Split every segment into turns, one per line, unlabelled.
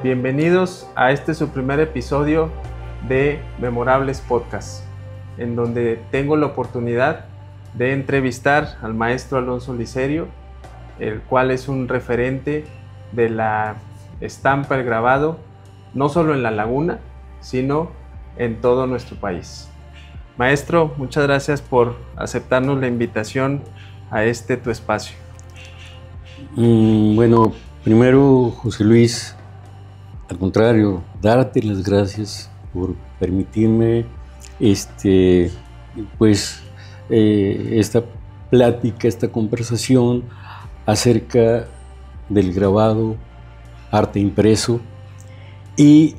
Bienvenidos a este su primer episodio de Memorables Podcast, en donde tengo la oportunidad de entrevistar al maestro Alonso Licerio, el cual es un referente de la estampa, el grabado, no solo en La Laguna, sino en todo nuestro país. Maestro, muchas gracias por aceptarnos la invitación a este tu espacio.
Bueno, primero, José Luis, al contrario, darte las gracias por permitirme esta plática, esta conversación acerca del grabado, arte impreso y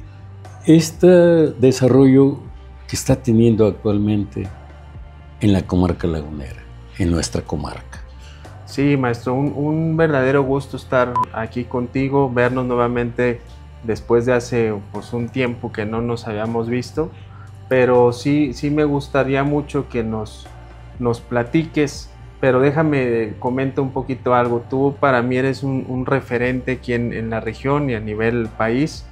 este desarrollo que está teniendo actualmente en la comarca lagunera, en nuestra comarca.
Sí, maestro, un verdadero gusto estar aquí contigo, vernos nuevamente después de hace un tiempo que no nos habíamos visto, pero sí me gustaría mucho que nos platiques, pero déjame comento un poquito algo. Tú para mí eres un referente aquí en la región y a nivel país,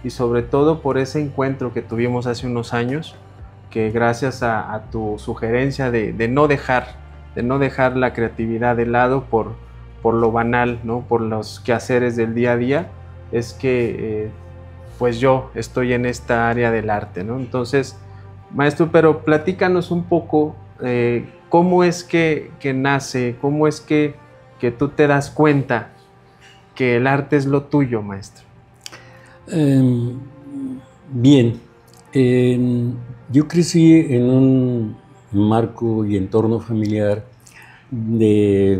y sobre todo por ese encuentro que tuvimos hace unos años, que gracias a tu sugerencia de no dejar la creatividad de lado por lo banal, ¿no? Por los quehaceres del día a día, es que pues yo estoy en esta área del arte, ¿no? Entonces, maestro, pero platícanos un poco cómo es que nace, cómo es que tú te das cuenta que el arte es lo tuyo, maestro.
Bien, yo crecí en un marco y entorno familiar de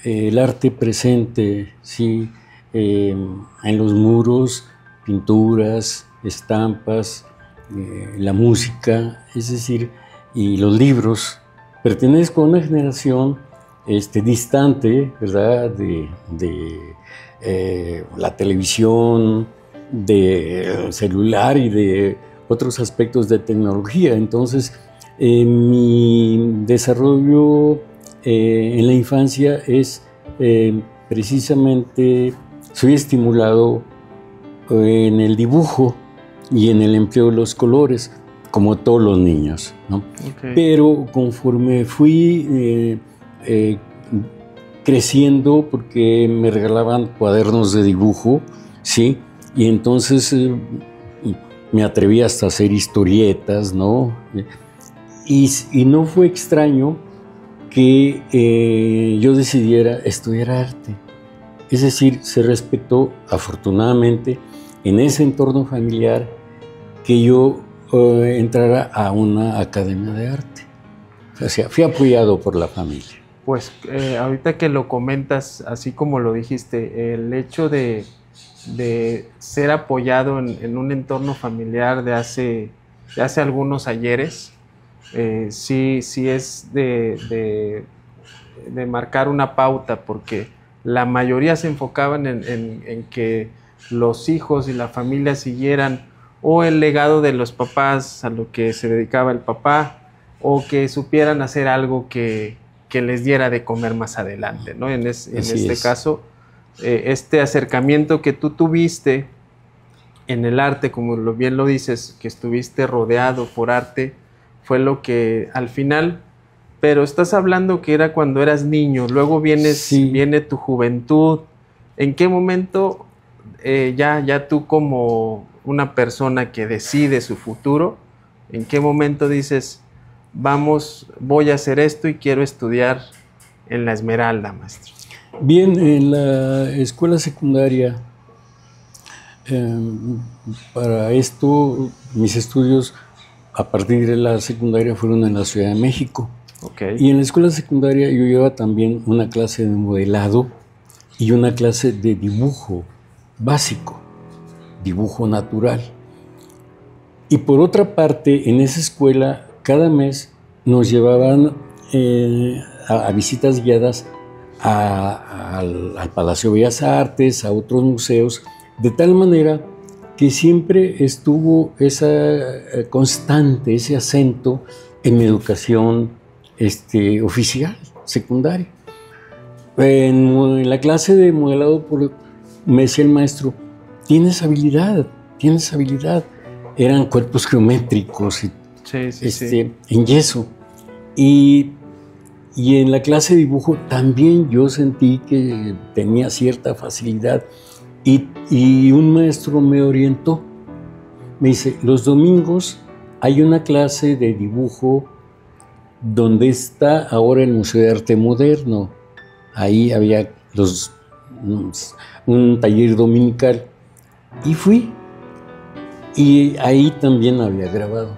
el arte presente, sí, en los muros, pinturas, estampas, la música, es decir, y los libros. Pertenezco a una generación distante, ¿verdad?, de la televisión, de celular y de otros aspectos de tecnología. Entonces, mi desarrollo en la infancia es precisamente, soy estimulado en el dibujo y en el empleo de los colores, como todos los niños, ¿no? Okay. Pero conforme fui creciendo, porque me regalaban cuadernos de dibujo, ¿sí? Y entonces me atreví hasta a hacer historietas, ¿no? Y no fue extraño que yo decidiera estudiar arte. Es decir, se respetó afortunadamente en ese entorno familiar que yo entrara a una academia de arte. O sea, fui apoyado por la familia.
Pues ahorita que lo comentas, así como lo dijiste, el hecho de ser apoyado en un entorno familiar de hace algunos ayeres, sí es de marcar una pauta, porque la mayoría se enfocaban en que los hijos y la familia siguieran o el legado de los papás, a lo que se dedicaba el papá, o que supieran hacer algo que les diera de comer más adelante, ¿no? En este caso, este acercamiento que tú tuviste en el arte, como bien lo dices, que estuviste rodeado por arte, fue lo que al final, pero estás hablando que era cuando eras niño, luego viene tu juventud. ¿En qué momento ya tú, como una persona que decide su futuro, en qué momento dices, voy a hacer esto y quiero estudiar en la Esmeralda, maestro?
Bien, en la escuela secundaria, para esto, mis estudios a partir de la secundaria fueron en la Ciudad de México.
Okay.
Y en la escuela secundaria yo llevaba también una clase de modelado y una clase de dibujo básico, dibujo natural. Y por otra parte, en esa escuela, cada mes nos llevaban a visitas guiadas al Palacio de Bellas Artes, a otros museos, de tal manera que siempre estuvo esa constante, ese acento en mi educación oficial, secundaria. En la clase de modelado me decía el maestro, tienes habilidad, tienes habilidad. Eran cuerpos geométricos en yeso. Y en la clase de dibujo también yo sentí que tenía cierta facilidad. Y un maestro me orientó. Me dice, los domingos hay una clase de dibujo donde está ahora el Museo de Arte Moderno. Ahí había un taller dominical. Y fui. Y ahí también había grabado.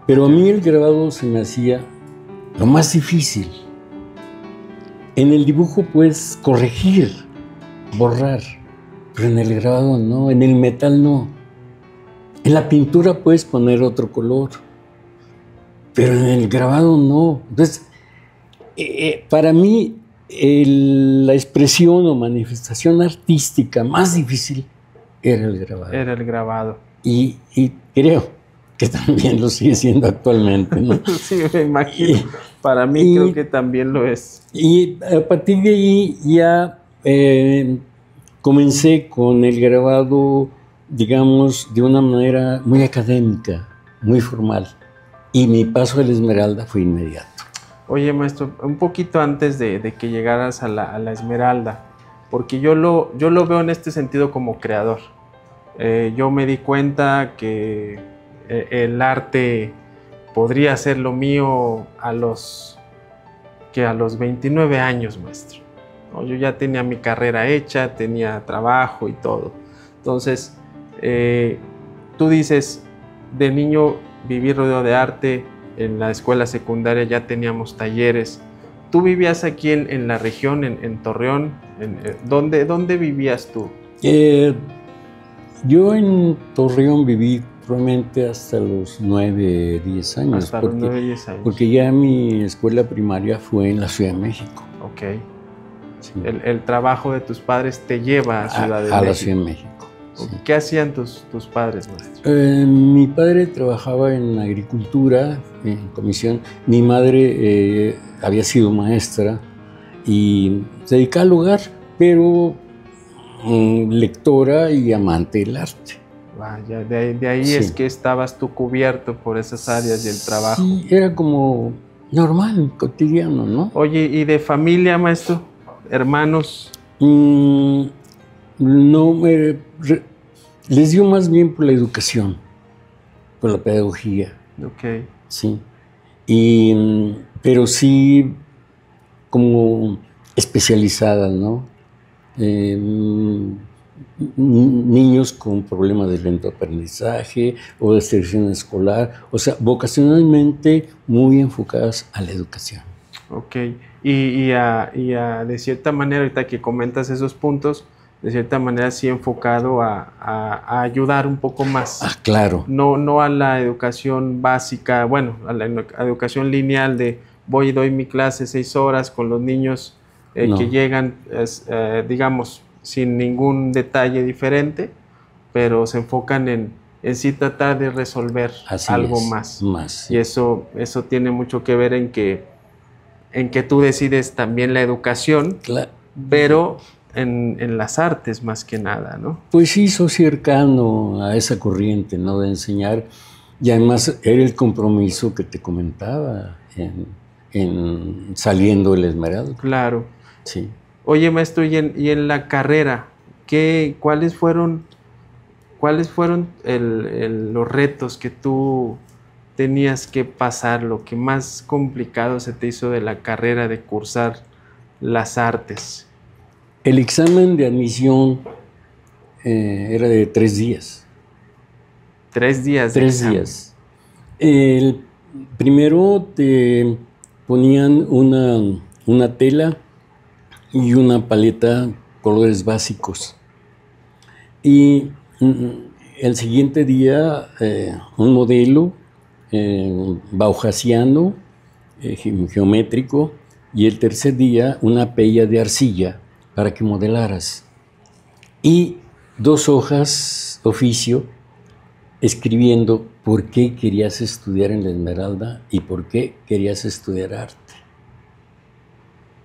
Pero a mí el grabado se me hacía lo más difícil. En el dibujo puedes corregir, borrar, pero en el grabado no, en el metal no. En la pintura puedes poner otro color, pero en el grabado no. Entonces, para mí, la expresión o manifestación artística más difícil era el grabado.
Era el grabado.
Y creo que también lo sigue siendo actualmente, ¿no?
Sí, me imagino. Para mí creo que también lo es.
Y a partir de ahí ya comencé con el grabado, digamos, de una manera muy académica, muy formal. Y mi paso a la Esmeralda fue inmediato.
Oye, maestro, un poquito antes de que llegaras a la Esmeralda, porque yo lo veo en este sentido como creador. Yo me di cuenta que el arte podría ser lo mío a los 29 años, maestro. ¿No? Yo ya tenía mi carrera hecha, tenía trabajo y todo. Entonces, tú dices, de niño viví rodeado de arte, en la escuela secundaria ya teníamos talleres. ¿Tú vivías aquí en la región, en Torreón? ¿Dónde vivías tú?
Yo en Torreón viví probablemente hasta los 9, 10 años.
Hasta los 9, 10 años.
Porque ya mi escuela primaria fue en la Ciudad de México.
Ok. Sí. El trabajo de tus padres te lleva a Ciudad de México.
A la Ciudad de México.
Sí. ¿Qué hacían tus padres, maestro?
Mi padre trabajaba en agricultura, en comisión. Mi madre había sido maestra y se dedicaba al hogar, pero lectora y amante del arte.
Vaya, de ahí sí. Es que estabas tú cubierto por esas áreas y el trabajo.
Sí, era como normal, cotidiano, ¿no?
Oye, ¿y de familia, maestro? ¿Hermanos?
No, les dio más bien por la educación, por la pedagogía.
Ok.
Sí. Pero sí como especializadas, ¿no? Niños con problemas de lento aprendizaje o de selección escolar, o sea, vocacionalmente muy enfocadas a la educación.
Ok, y de cierta manera, ahorita que comentas esos puntos, de cierta manera sí enfocado a ayudar un poco más.
Ah, claro.
No a la educación básica, bueno, a la educación lineal de voy y doy mi clase 6 horas con los niños no. Que llegan, digamos, sin ningún detalle diferente, pero se enfocan en sí tratar de resolver algo más.
Sí.
Y eso tiene mucho que ver en que tú decides también la educación, claro. Pero en las artes más que nada, ¿no?
Pues sí, soy cercano a esa corriente, ¿no? De enseñar, y además era el compromiso que te comentaba en saliendo el Esmeralda.
Claro.
Sí.
Oye, maestro, y en la carrera, ¿cuáles fueron los retos que tú tenías que pasar, lo que más complicado se te hizo de la carrera de cursar las artes?
El examen de admisión era de 3 días.
3 días.
3 días. El primero te ponían una tela y una paleta, colores básicos. Y el siguiente día un modelo bauhasiano, geométrico, y el tercer día una pella de arcilla para que modelaras. Y 2 hojas oficio escribiendo por qué querías estudiar en la Esmeralda y por qué querías estudiar arte.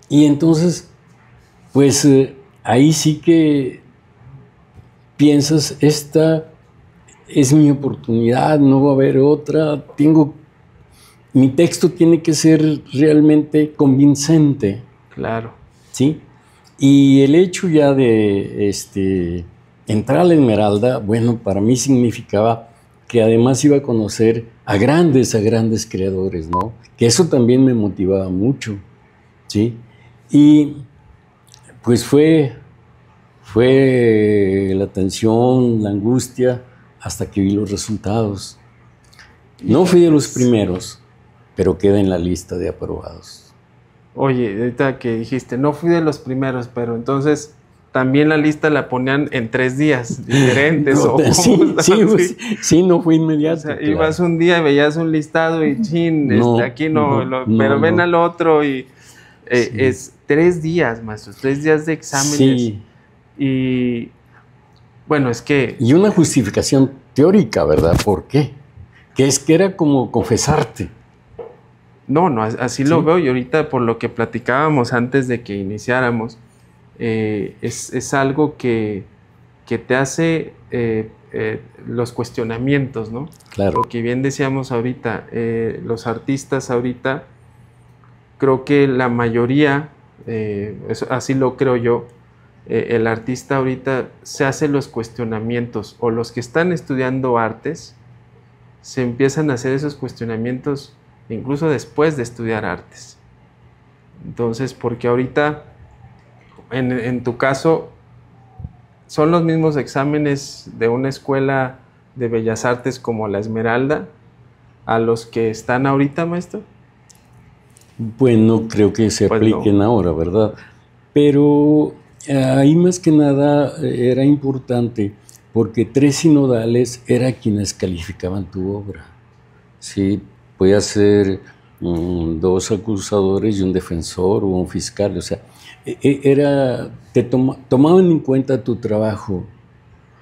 Y entonces, pues ahí sí que piensas, esta es mi oportunidad, no va a haber otra, mi texto tiene que ser realmente convincente.
Claro.
¿Sí? Y el hecho ya de entrar a la Esmeralda, bueno, para mí significaba que además iba a conocer a grandes creadores, ¿no? Que eso también me motivaba mucho, ¿sí? Y pues fue la tensión, la angustia, hasta que vi los resultados. No fui de los primeros, pero quedé en la lista de aprobados.
Oye, ahorita que dijiste, no fui de los primeros, pero entonces también la lista la ponían en 3 días diferentes.
No, sí, no fue inmediato.
O sea,
claro.
ibas un día y veías un listado y chin, aquí no, pero ven al otro y es 3 días, maestros, 3 días de exámenes.
Sí.
Y bueno, es que...
Y una justificación teórica, ¿verdad? ¿Por qué? Que era como confesarte.
No, así lo veo, y ahorita por lo que platicábamos antes de que iniciáramos, es algo que te hace los cuestionamientos, ¿no?
Claro.
Lo que bien decíamos ahorita, los artistas ahorita, creo que la mayoría, así lo creo yo, el artista ahorita se hace los cuestionamientos, o los que están estudiando artes, se empiezan a hacer esos cuestionamientos incluso después de estudiar artes. Entonces, porque ahorita, en tu caso, son los mismos exámenes de una escuela de bellas artes como la Esmeralda a los que están ahorita, maestro.
Bueno, creo que se apliquen ahora, ¿verdad? Pero ahí más que nada era importante porque 3 sinodales eran quienes calificaban tu obra. Sí, podía ser 2 acusadores y un defensor o un fiscal, o sea, tomaban en cuenta tu trabajo,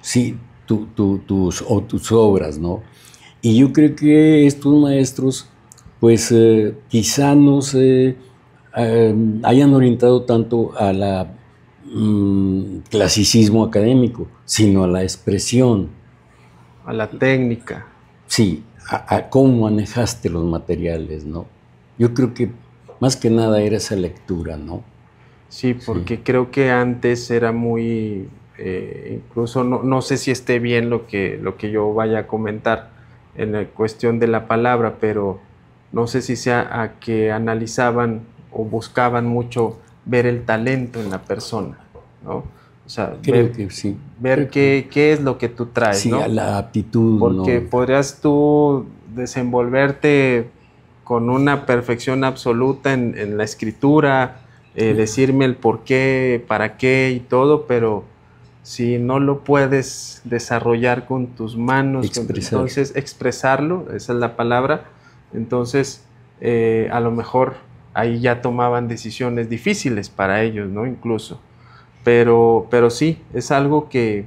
sí, tus obras, ¿no? Y yo creo que estos maestros, pues quizá no se hayan orientado tanto a la clasicismo académico, sino a la expresión.
A la técnica.
Sí, a cómo manejaste los materiales, ¿no? Yo creo que más que nada era esa lectura, ¿no?
Sí, porque creo que antes era muy, incluso no sé si esté bien lo que yo vaya a comentar en la cuestión de la palabra, pero no sé si sea a que analizaban o buscaban mucho ver el talento en la persona, ¿no? O sea,
creo que sí.
Ver qué es lo que tú traes,
sí,
¿no?
A la aptitud.
Porque podrías tú desenvolverte con una perfección absoluta en la escritura, decirme el por qué, para qué y todo, pero si no lo puedes desarrollar con tus manos, entonces expresarlo, esa es la palabra, entonces a lo mejor ahí ya tomaban decisiones difíciles para ellos, ¿no? Incluso. Pero sí, es algo que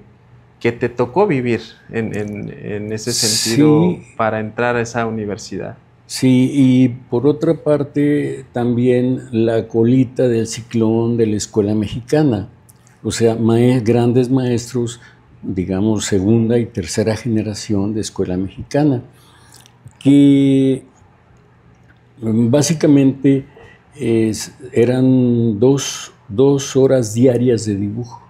te tocó vivir en ese sentido para entrar a esa universidad.
Sí, y por otra parte también la colita del ciclón de la escuela mexicana, o sea, grandes maestros, digamos, 2ª y 3ª generación de escuela mexicana, que básicamente eran 2 horas diarias de dibujo,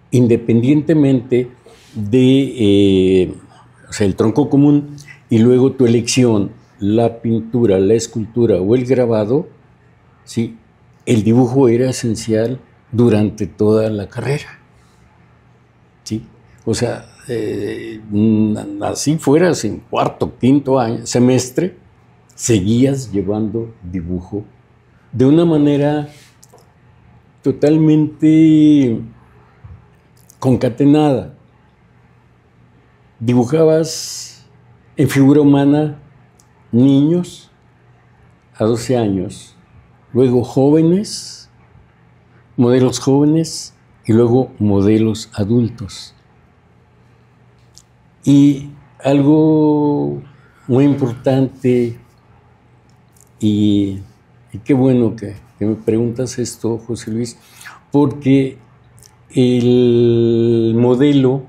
independientemente de el tronco común y luego tu elección, la pintura, la escultura o el grabado, ¿sí? El dibujo era esencial durante toda la carrera, ¿sí? O sea, así fueras en 4º, 5º semestre, seguías llevando dibujo de una manera totalmente concatenada. Dibujabas en figura humana niños a 12 años, luego jóvenes, modelos jóvenes y luego modelos adultos. Y algo muy importante, y qué bueno que me preguntas esto, José Luis, porque el modelo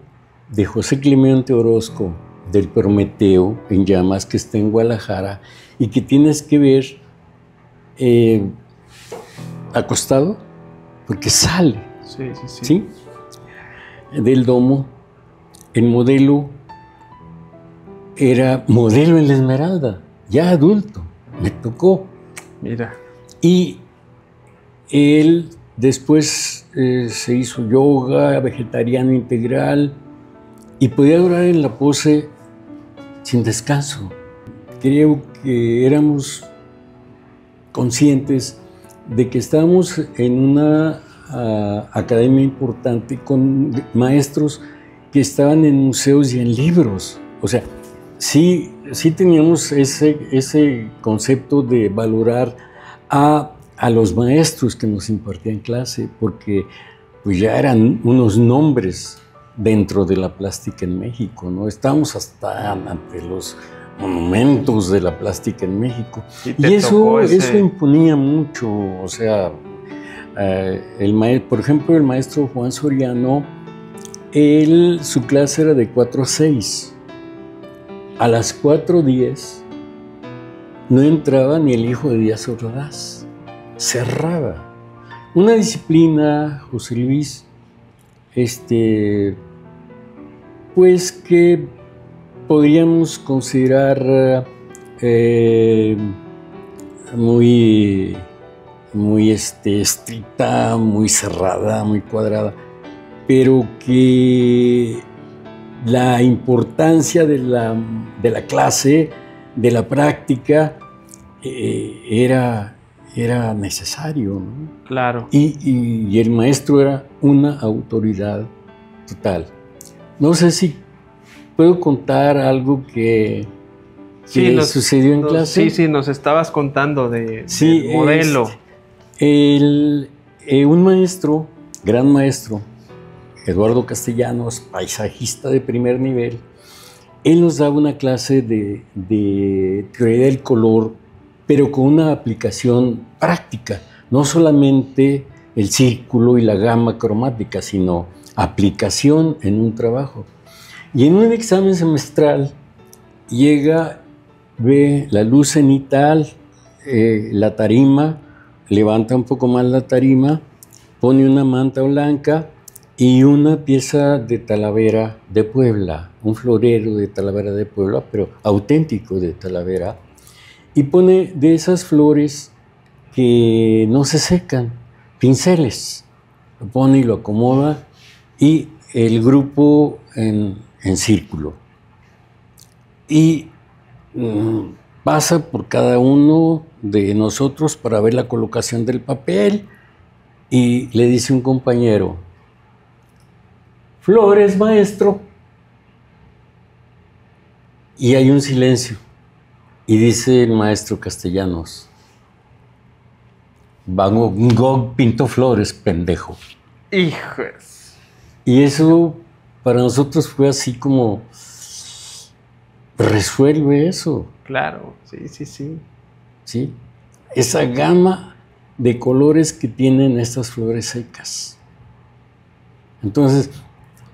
de José Clemente Orozco del Prometeo en llamas, que está en Guadalajara y que tienes que ver acostado, porque sale, ¿sí? Del domo. El modelo era modelo en la Esmeralda, ya adulto, me tocó.
Mira.
Y él después se hizo yoga, vegetariano integral, y podía durar en la pose sin descanso. Creo que éramos conscientes de que estábamos en una academia importante con maestros que estaban en museos y en libros. O sea, sí teníamos ese concepto de valorar a los maestros que nos impartían clase, porque pues ya eran unos nombres dentro de la plástica en México, ¿no? Estábamos hasta ante los monumentos de la plástica en México. Y eso imponía mucho. O sea, por ejemplo, el maestro Juan Soriano, su clase era de 4 a 6. A las 4:10 no entraba ni el hijo de Díaz Ordaz. Cerraba. Una disciplina, José Luis, pues que podríamos considerar muy estricta, muy cerrada, muy cuadrada, pero que la importancia de la clase, de la práctica, era necesario, ¿no?
Claro.
Y el maestro era una autoridad total. No sé si puedo contar algo que sucedió en clase.
Sí, nos estabas contando del modelo.
Un maestro, gran maestro, Eduardo Castellanos, paisajista de primer nivel, él nos daba una clase de teoría del color, pero con una aplicación práctica, no solamente el círculo y la gama cromática, sino aplicación en un trabajo. Y en un examen semestral llega, ve la luz cenital, la tarima, levanta un poco más la tarima, pone una manta blanca y una pieza de Talavera de Puebla, un florero de Talavera de Puebla, pero auténtico de Talavera, y pone de esas flores que no se secan, pinceles, lo pone y lo acomoda, y el grupo en círculo. Y pasa por cada uno de nosotros para ver la colocación del papel, y le dice un compañero: "Flores, maestro". Y hay un silencio. Y dice el maestro Castellanos: "Van Gogh pintó flores, pendejo".
¡Hijos!
Y eso para nosotros fue así como: resuelve eso.
Claro, sí.
¿Sí? Esa gama de colores que tienen estas flores secas. Entonces,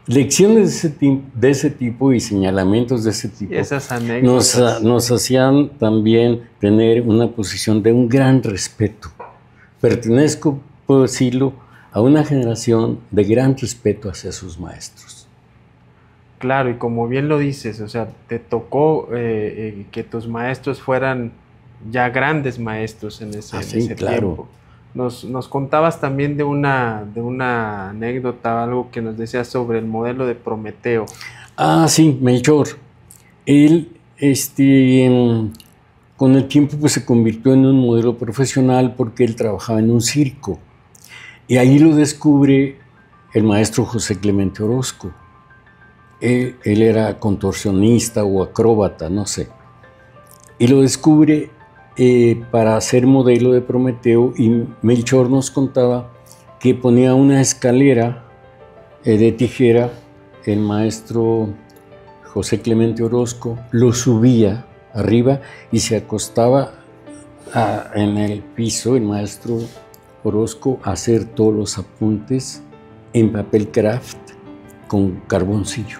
lecciones de ese tipo y señalamientos de ese tipo,
esas anécdotas
nos hacían también tener una posición de un gran respeto. Pertenezco, puedo decirlo, a una generación de gran respeto hacia sus maestros.
Claro, y como bien lo dices, o sea, te tocó que tus maestros fueran ya grandes maestros en ese
claro.
tiempo. Nos contabas también de una anécdota, algo que nos decías sobre el modelo de Prometeo.
Sí, Melchor. Él, con el tiempo, pues, se convirtió en un modelo profesional porque él trabajaba en un circo. Y ahí lo descubre el maestro José Clemente Orozco. Él era contorsionista o acróbata, no sé. Y lo descubre para ser modelo de Prometeo, y Melchor nos contaba que ponía una escalera de tijera, el maestro José Clemente Orozco lo subía arriba y se acostaba en el piso, el maestro Orozco, a hacer todos los apuntes en papel craft con carboncillo.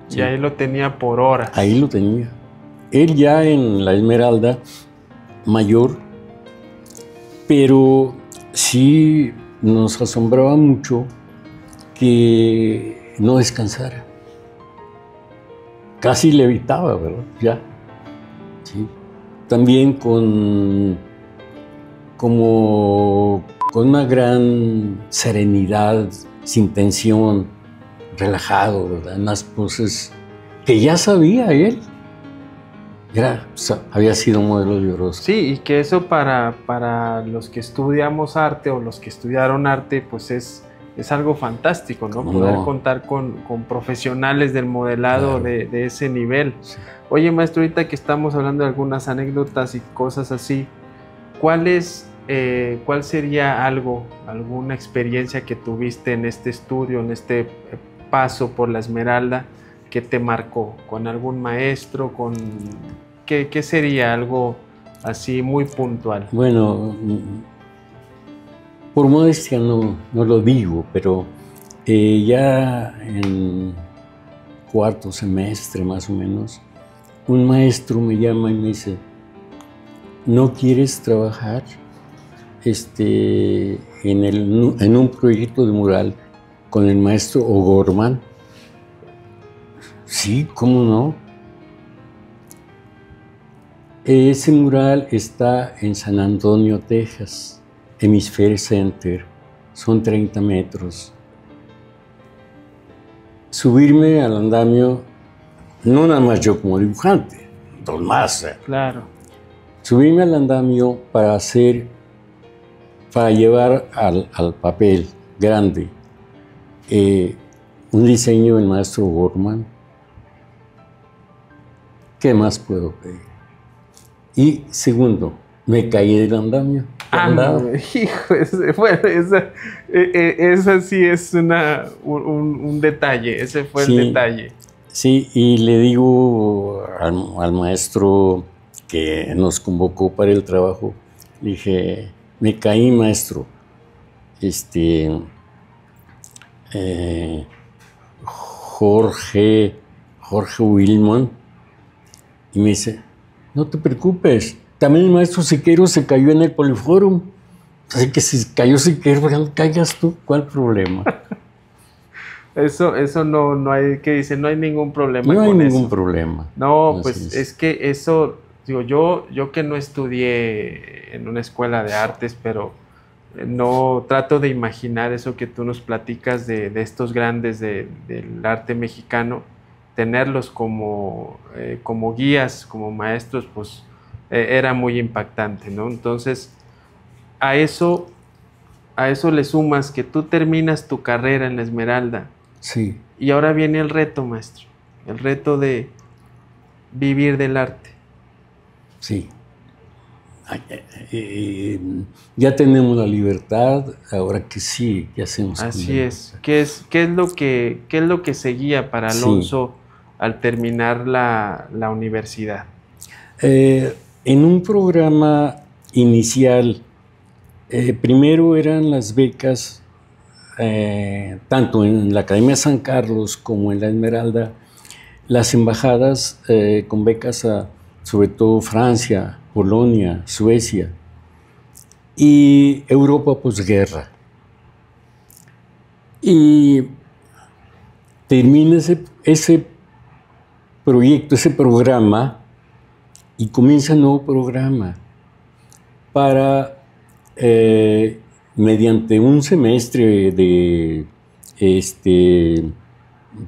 Y ahí lo tenía por horas.
Ahí lo tenía. Él ya en la Esmeralda, mayor, pero sí nos asombraba mucho que no descansara. Casi levitaba, ¿verdad? Ya. Sí. También con una gran serenidad, sin tensión, relajado, ¿verdad? En las poses que ya sabía él. Había sido un modelo de Orozco.
Sí, y que eso para los que estudiamos arte o los que estudiaron arte, pues es algo fantástico, ¿no? Poder contar con profesionales del modelado, claro, de ese nivel. Sí. Oye, maestro, ahorita que estamos hablando de algunas anécdotas y cosas así, ¿cuál sería alguna experiencia que tuviste en este estudio, en este paso por la Esmeralda, que te marcó? ¿Con algún maestro? ¿Qué sería algo así muy puntual?
Bueno, por modestia no lo digo, pero ya en cuarto semestre más o menos, un maestro me llama y me dice, ¿no quieres trabajar en un proyecto de mural con el maestro O'Gorman? Sí, ¿cómo no? Ese mural está en San Antonio, Texas, Hemisphere Center. Son 30 metros. Subirme al andamio, no nada más yo como dibujante, dos más.
Claro.
Subirme al andamio para llevar al papel grande un diseño del maestro O'Gorman. ¿Qué más puedo pedir? Y segundo, me caí del andamio.
Hijo, esa sí es un detalle, ese fue el detalle.
Sí, y le digo al maestro que nos convocó para el trabajo, le dije, me caí, maestro. Jorge Wilmon, y me dice, no te preocupes, también el maestro Siqueiros se cayó en el Poliforum, así que si cayó Siqueiros, no caigas tú, ¿cuál problema?
Eso no hay, que dice, no hay ningún problema.
No hay ningún problema.
No, pues es que eso, digo, yo que no estudié en una escuela de artes, pero no trato de imaginar eso que tú nos platicas de estos grandes del arte mexicano, tenerlos como guías, como maestros, pues era muy impactante, ¿no? Entonces, a eso le sumas que tú terminas tu carrera en la Esmeralda.
Sí.
Y ahora viene el reto, maestro, el reto de vivir del arte.
Sí. Ya tenemos la libertad, ahora que sí, ¿qué hacemos?
Así es. ¿Qué es lo que seguía para Alonso al terminar la universidad?
En un programa inicial, primero eran las becas, tanto en la Academia San Carlos como en la Esmeralda, las embajadas con becas a, sobre todo, Francia, Polonia, Suecia y Europa posguerra. Y termina ese proyecto, ese programa, y comienza un nuevo programa para, mediante un semestre de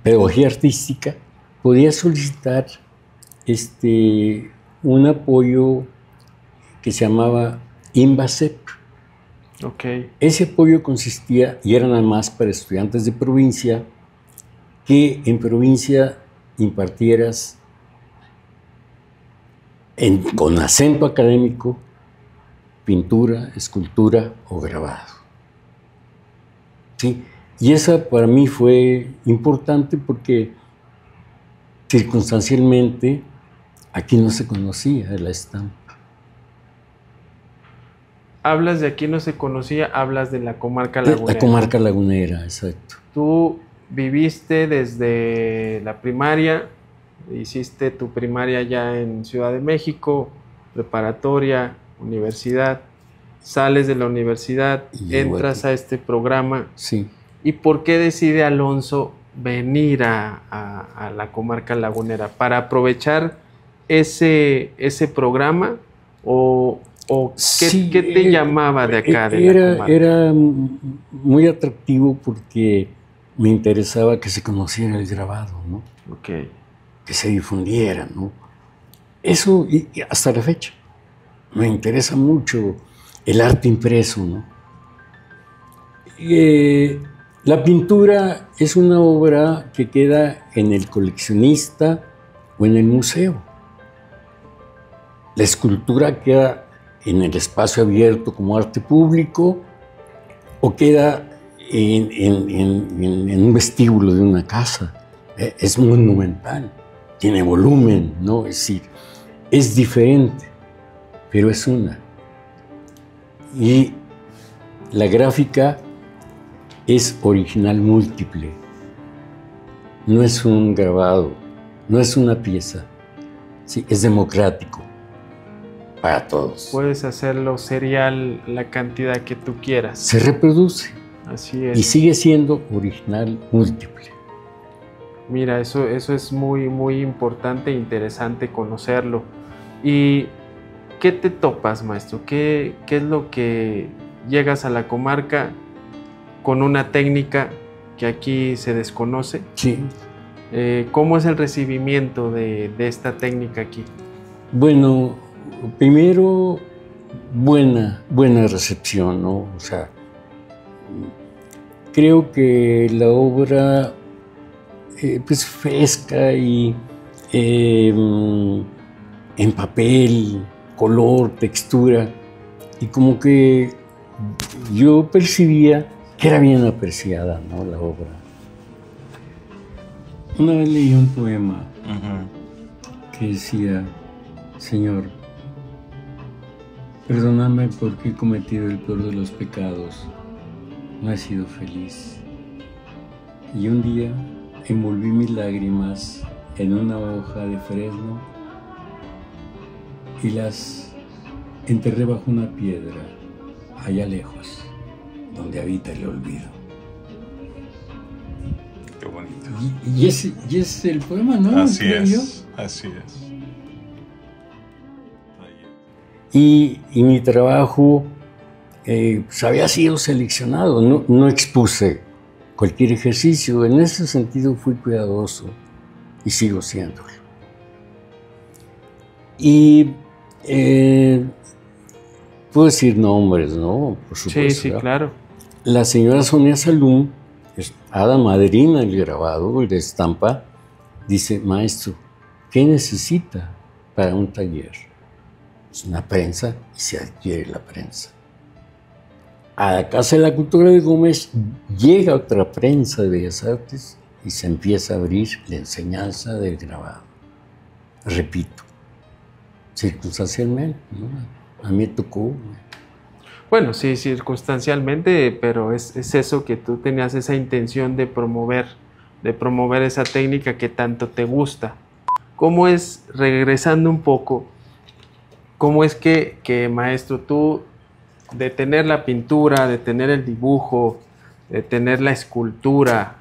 pedagogía artística, podía solicitar un apoyo que se llamaba INVASEP.
Okay.
Ese apoyo consistía, y era nada más para estudiantes de provincia, que en provincia impartieras con acento académico pintura, escultura o grabado. ¿Sí? Y esa para mí fue importante porque circunstancialmente aquí no se conocía la estampa.
hablas de Aquí no se conocía, hablas de la comarca lagunera.
La comarca lagunera, exacto.
Tú viviste desde la primaria, hiciste tu primaria ya en Ciudad de México, preparatoria, universidad, sales de la universidad, entras a este programa.
Sí.
¿Y por qué decide Alonso venir a la comarca lagunera? ¿Para aprovechar ese programa o
sí,
qué te llamaba de acá? De la comarca?
Era muy atractivo porque me interesaba que se conociera el grabado, ¿no?
Okay.
Que se difundiera, ¿no? Eso, y hasta la fecha, me interesa mucho el arte impreso, ¿no? La pintura es una obra que queda en el coleccionista o en el museo. La escultura queda en el espacio abierto como arte público o queda en un vestíbulo de una casa. Es monumental, tiene volumen, ¿no? Es decir, es diferente, pero es una. Y la gráfica es original múltiple. No es un grabado, no es una pieza. Sí, es democrático para todos.
Puedes hacerlo serial la cantidad que tú quieras.
Se reproduce.
Así es.
Y sigue siendo original múltiple.
Mira, eso es muy, muy importante e interesante conocerlo. ¿Y qué te topas, maestro? ¿Qué es lo que llegas a la comarca con una técnica que aquí se desconoce?
Sí.
¿Cómo es el recibimiento de esta técnica aquí?
Bueno, primero, buena recepción, ¿no? O sea, creo que la obra, pues fresca y en papel, color, textura, y como que yo percibía que era bien apreciada, ¿no? La obra. Una vez leí un poema que decía: Señor, perdóname porque he cometido el peor de los pecados, no he sido feliz. Y un día envolví mis lágrimas en una hoja de fresno y las enterré bajo una piedra, allá lejos, donde habita el olvido.
Qué bonito.
Y es el poema, ¿no?
Así es, así es.
Y mi trabajo pues había sido seleccionado, no expuse cualquier ejercicio. En ese sentido fui cuidadoso y sigo siéndolo. Y puedo decir nombres, ¿no? Por supuesto.
Sí, claro.
La señora Sonia Salum, hada madrina del grabado, de estampa, dice: maestro, ¿qué necesita para un taller? Es una prensa y se adquiere la prensa. A la Casa de la Cultura de Gómez llega otra prensa de Bellas Artes y se empieza a abrir la enseñanza del grabado. Repito, circunstancialmente, ¿no? A mí me tocó.
Bueno, sí, circunstancialmente, pero es eso, que tú tenías esa intención de promover esa técnica que tanto te gusta. ¿Cómo es, regresando un poco, cómo es que maestro, tú, de tener la pintura, de tener el dibujo, de tener la escultura,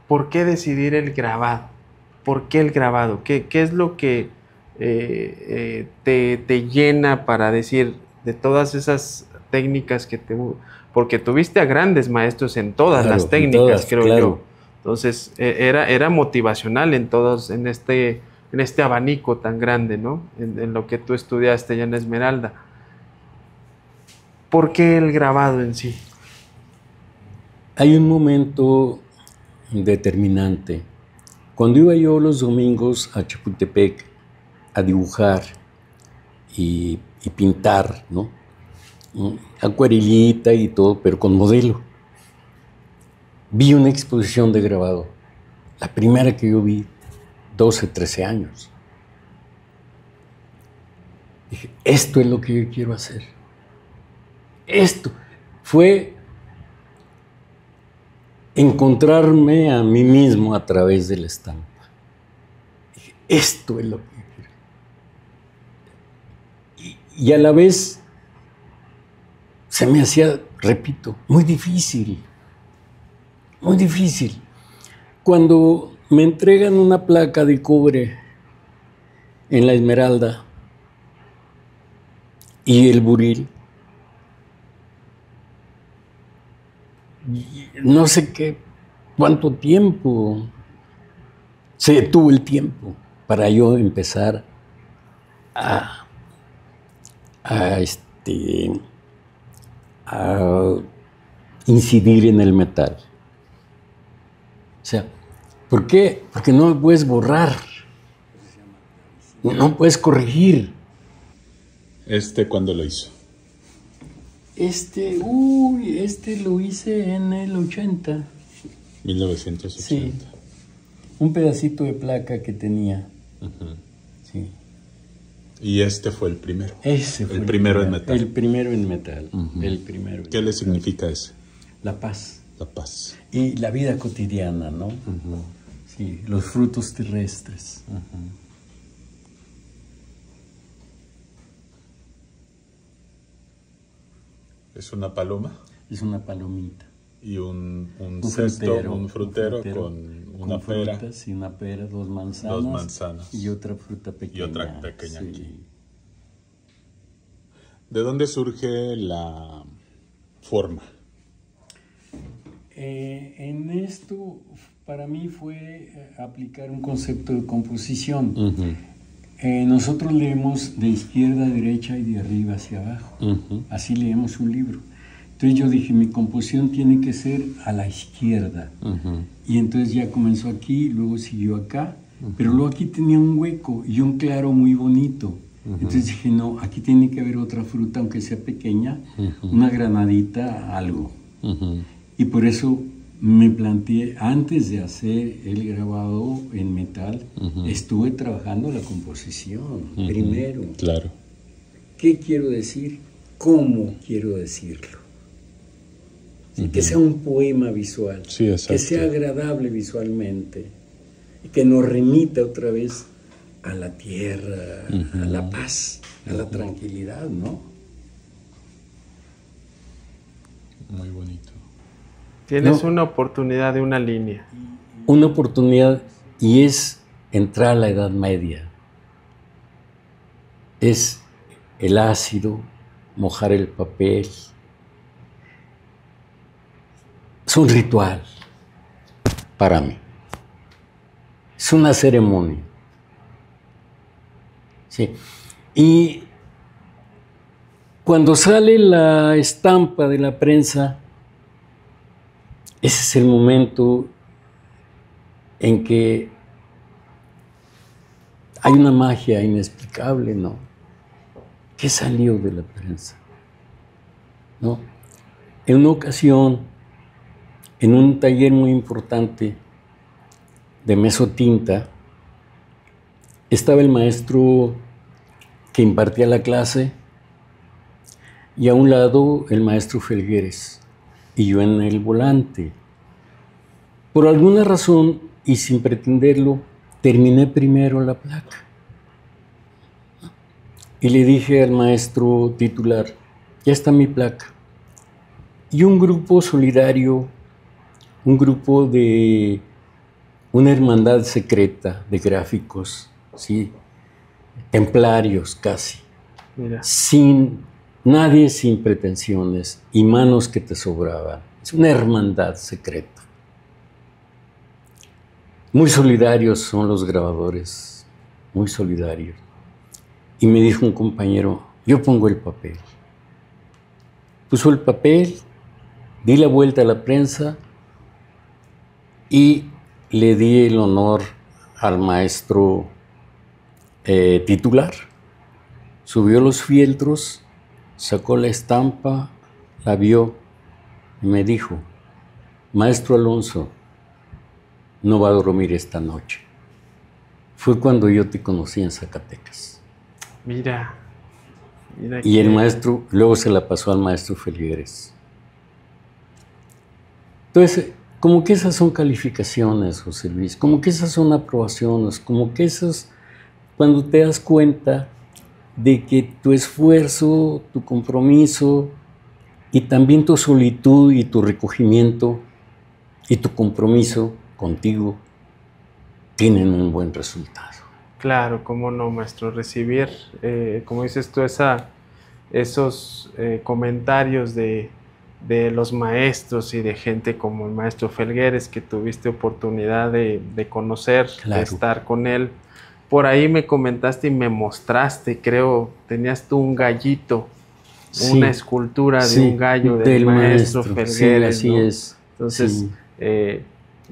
¿por qué decidir el grabado? ¿Por qué el grabado? ¿Qué es lo que te llena para decir, de todas esas técnicas porque tuviste a grandes maestros en todas las técnicas, creo yo? Entonces, era motivacional en este abanico tan grande, ¿no? En lo que tú estudiaste ya en Esmeralda. ¿Por qué el grabado en sí?
Hay un momento determinante. Cuando iba yo los domingos a Chapultepec a dibujar y pintar, ¿no? Acuarelita y todo, pero con modelo. Vi una exposición de grabado, la primera que yo vi, 12, 13 años. Dije, esto es lo que yo quiero hacer. Esto fue encontrarme a mí mismo a través de la estampa. Dije, esto es lo que yo quiero. Y a la vez se me hacía, repito, muy difícil. Muy difícil. Cuando me entregan una placa de cobre en la Esmeralda y el buril, no sé cuánto tiempo se detuvo el tiempo para yo empezar a incidir en el metal. O sea, ¿por qué? Porque no puedes borrar, no puedes corregir.
¿Cuándo lo hizo?
Este lo hice en el 80.
1980.
Sí, un pedacito de placa que tenía. Sí.
Y fue el primero.
Ese fue
el primero en metal.
El primero en metal. El primero.
¿Qué le significa ese?
La paz.
La paz.
Y la vida cotidiana, ¿no? Sí, los frutos terrestres.
¿Es una paloma?
Es una palomita.
Y un cesto, un frutero con una pera.
Frutas, y una pera, dos manzanas.
Dos manzanas.
Y otra fruta pequeña.
Y otra pequeña
sí.
Aquí. ¿De dónde surge la forma?
En esto, para mí fue aplicar un concepto de composición. Nosotros leemos de izquierda a derecha y de arriba hacia abajo. Así leemos un libro. Entonces yo dije, mi composición tiene que ser a la izquierda. Y entonces ya comenzó aquí, luego siguió acá, pero luego aquí tenía un hueco y un claro muy bonito. Entonces dije, no, aquí tiene que haber otra fruta, aunque sea pequeña, una granadita, algo. Y por eso me planteé, antes de hacer el grabado en metal, estuve trabajando la composición primero.
Claro.
¿Qué quiero decir? ¿Cómo quiero decirlo? Sí, que sea un poema visual,
sí,
que sea agradable visualmente y que nos remita otra vez a la tierra, a la paz, a la tranquilidad, ¿no?
Muy bonito.
Tienes una oportunidad de una línea.
Una oportunidad, y es entrar a la Edad Media. Es el ácido, mojar el papel. Es un ritual para mí. Es una ceremonia. Sí. Y cuando sale la estampa de la prensa, ese es el momento en que hay una magia inexplicable, ¿no? ¿Qué salió de la prensa? ¿No? En una ocasión, en un taller muy importante de mesotinta, estaba el maestro que impartía la clase y a un lado el maestro Felgueres y yo en el volante. Por alguna razón y sin pretenderlo, terminé primero la placa. Y le dije al maestro titular, ya está mi placa. Y un grupo solidario, un grupo de una hermandad secreta de gráficos, ¿sí? Templarios casi,
Mira.
Nadie sin pretensiones y manos que te sobraban. Es una hermandad secreta. Muy solidarios son los grabadores, muy solidarios. Y me dijo un compañero, yo pongo el papel. Puso el papel, di la vuelta a la prensa y le di el honor al maestro titular. Subió los fieltros, sacó la estampa, la vio y me dijo, maestro Alonso, no va a dormir esta noche. Fue cuando yo te conocí en Zacatecas.
Mira.
Y el maestro, luego se la pasó al maestro Felgueres. Entonces, como que esas son calificaciones, José Luis, como que esas son aprobaciones, como que esas, cuando te das cuenta de que tu esfuerzo, tu compromiso y también tu solitud y tu recogimiento y tu compromiso contigo tienen un buen resultado.
Claro, cómo no, maestro, recibir, como dices tú, esos comentarios de los maestros y de gente como el maestro Felgueres, que tuviste oportunidad de conocer, claro, de estar con él. Por ahí me comentaste y me mostraste, creo, tenías tú un gallito, sí, una escultura de un gallo del maestro Felgueres. Sí, así, ¿no? Es. Entonces, sí,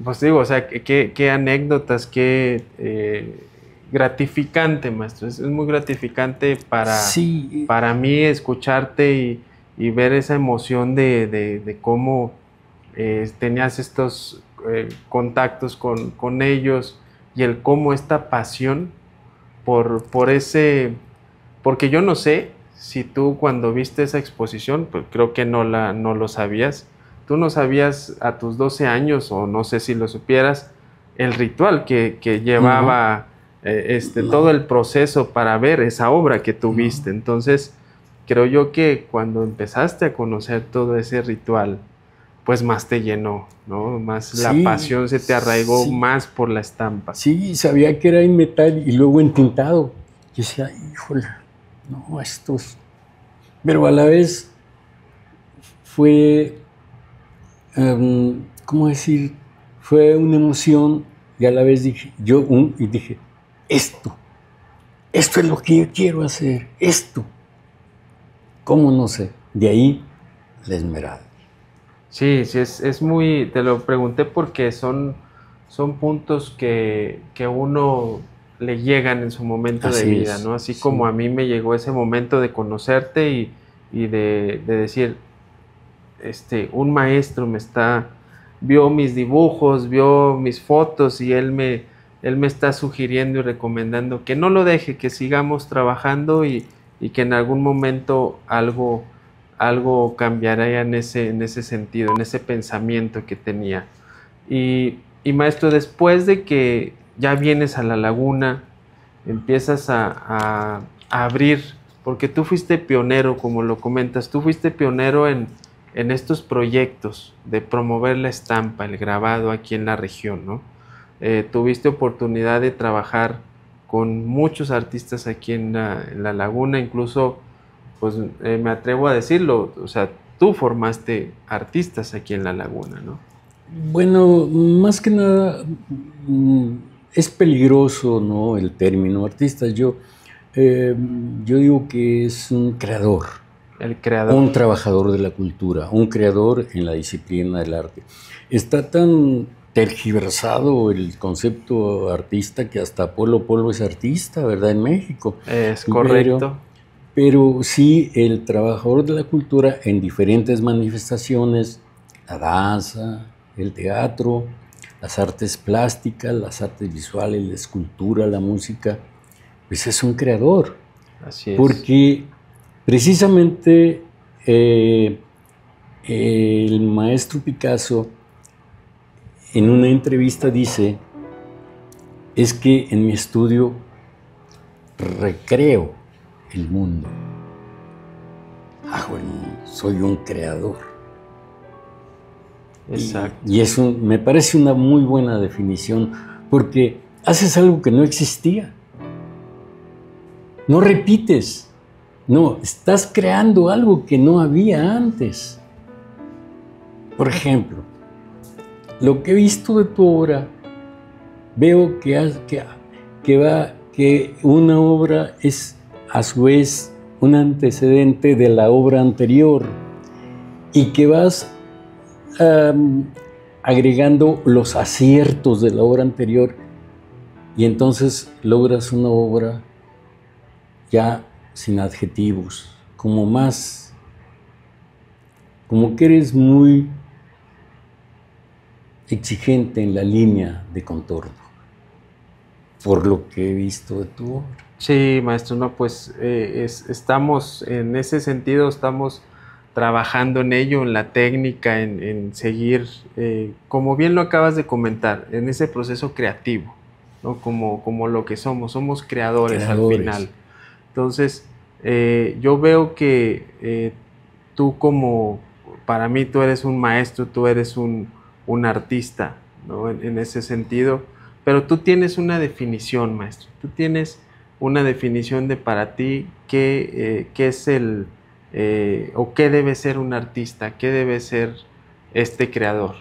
pues digo, o sea, qué anécdotas, qué gratificante, maestro. Es muy gratificante sí, para mí escucharte y ver esa emoción de cómo tenías estos contactos con ellos y el cómo esta pasión por ese... Porque yo no sé si tú cuando viste esa exposición, pues creo que no lo sabías, tú no sabías a tus 12 años, o no sé si lo supieras, el ritual que llevaba todo el proceso para ver esa obra que tú viste. Entonces, creo yo que cuando empezaste a conocer todo ese ritual, pues más te llenó, ¿no? Más sí, la pasión se te arraigó más por la estampa.
Sí, sabía que era en metal y luego entintado. Yo decía, híjole, no, esto es... Pero a la vez fue, ¿cómo decir? Fue una emoción y a la vez dije, esto es lo que yo quiero hacer, esto. ¿Cómo? No sé. De ahí la esmeralda.
Sí, es muy, te lo pregunté porque son puntos que uno le llegan en su momento de vida, ¿no? Así como a mí me llegó ese momento de conocerte y de decir, un maestro vio mis dibujos, vio mis fotos y él me está sugiriendo y recomendando que no lo deje, que sigamos trabajando y que en algún momento algo cambiará en ese sentido, en ese pensamiento que tenía. Y maestro, después de que ya vienes a la laguna, empiezas a abrir, porque tú fuiste pionero, como lo comentas, tú fuiste pionero en estos proyectos de promover la estampa, el grabado aquí en la región, ¿no? Tuviste oportunidad de trabajar con muchos artistas aquí en la laguna, incluso pues me atrevo a decirlo, o sea, tú formaste artistas aquí en la laguna, ¿no?
Bueno, más que nada es peligroso, ¿no? El término artista. Yo digo que es un creador.
El creador.
Un trabajador de la cultura, un creador en la disciplina del arte. Está tan tergiversado el concepto artista que hasta Polo Polo es artista, ¿verdad? En México.
Es correcto.
Pero sí, el trabajador de la cultura en diferentes manifestaciones, la danza, el teatro, las artes plásticas, las artes visuales, la escultura, la música, pues es un creador.
Así es.
Porque precisamente el maestro Picasso en una entrevista dice, es que en mi estudio recreo el mundo. Hago el mundo, soy un creador.
Exacto.
Y eso me parece una muy buena definición, porque haces algo que no existía. No repites, no, estás creando algo que no había antes. Por ejemplo, lo que he visto de tu obra, veo que una obra es a su vez un antecedente de la obra anterior y que vas agregando los aciertos de la obra anterior y entonces logras una obra ya sin adjetivos, como que eres muy exigente en la línea de contorno. por lo que he visto de tu obra.
Sí, maestro, no, pues estamos en ese sentido, estamos trabajando en ello, en la técnica, en seguir, como bien lo acabas de comentar, en ese proceso creativo, ¿no? Como lo que somos creadores al final. Entonces, yo veo que tú para mí tú eres un maestro, tú eres un artista, ¿no? En ese sentido, pero tú tienes una definición, maestro, tú tienes una definición de para ti qué es o qué debe ser un artista, qué debe ser este creador.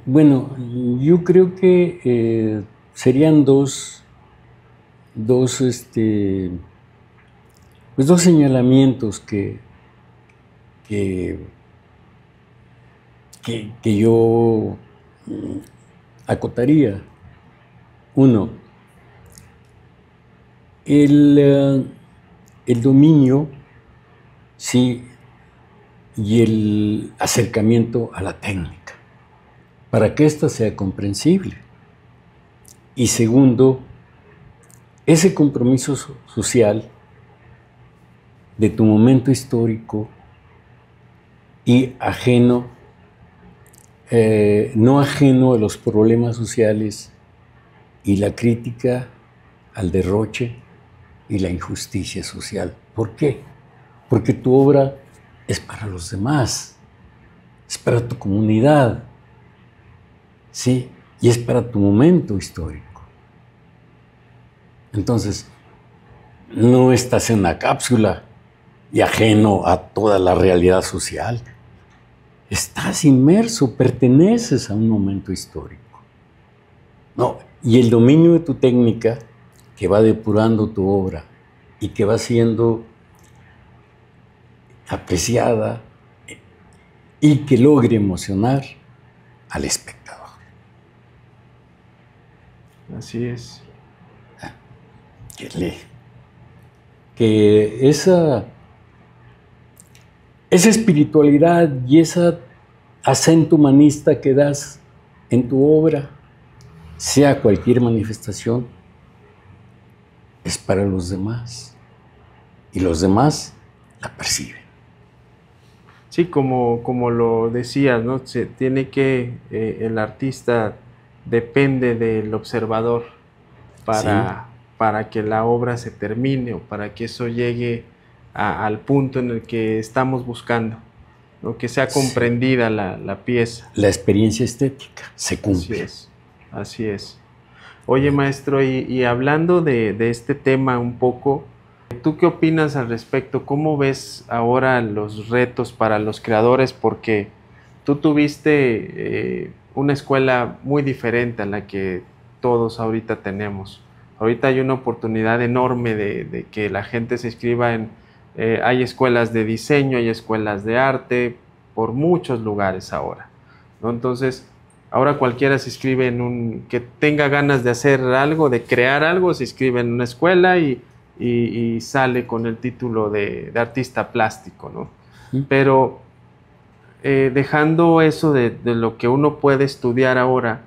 Bueno, yo creo que serían dos señalamientos que yo acotaría. Uno, el dominio, sí, y el acercamiento a la técnica, para que ésta sea comprensible. Y segundo, ese compromiso social de tu momento histórico y no ajeno a los problemas sociales y la crítica al derroche y la injusticia social. ¿Por qué? Porque tu obra es para los demás, es para tu comunidad, ¿sí? Y es para tu momento histórico. Entonces, no estás en una cápsula y ajeno a toda la realidad social. Estás inmerso, perteneces a un momento histórico. No, y el dominio de tu técnica, que va depurando tu obra y que va siendo apreciada y que logre emocionar al espectador.
Así es.
Que esa espiritualidad y ese acento humanista que das en tu obra, sea cualquier manifestación, es para los demás. Y los demás la perciben.
Sí, como lo decías, ¿no? El artista depende del observador para que la obra se termine o para que eso llegue al punto en el que estamos buscando, ¿no? Que sea comprendida la pieza.
La experiencia estética se cumple.
Así es. Oye, maestro, y hablando de este tema un poco, ¿tú qué opinas al respecto? ¿Cómo ves ahora los retos para los creadores? Porque tú tuviste una escuela muy diferente a la que todos ahorita tenemos. Ahorita hay una oportunidad enorme de que la gente se inscriba hay escuelas de diseño, hay escuelas de arte, por muchos lugares ahora, ¿no? Entonces, ahora cualquiera se inscribe que tenga ganas de hacer algo, de crear algo, se inscribe en una escuela y sale con el título de artista plástico, ¿no? Pero dejando eso de lo que uno puede estudiar ahora,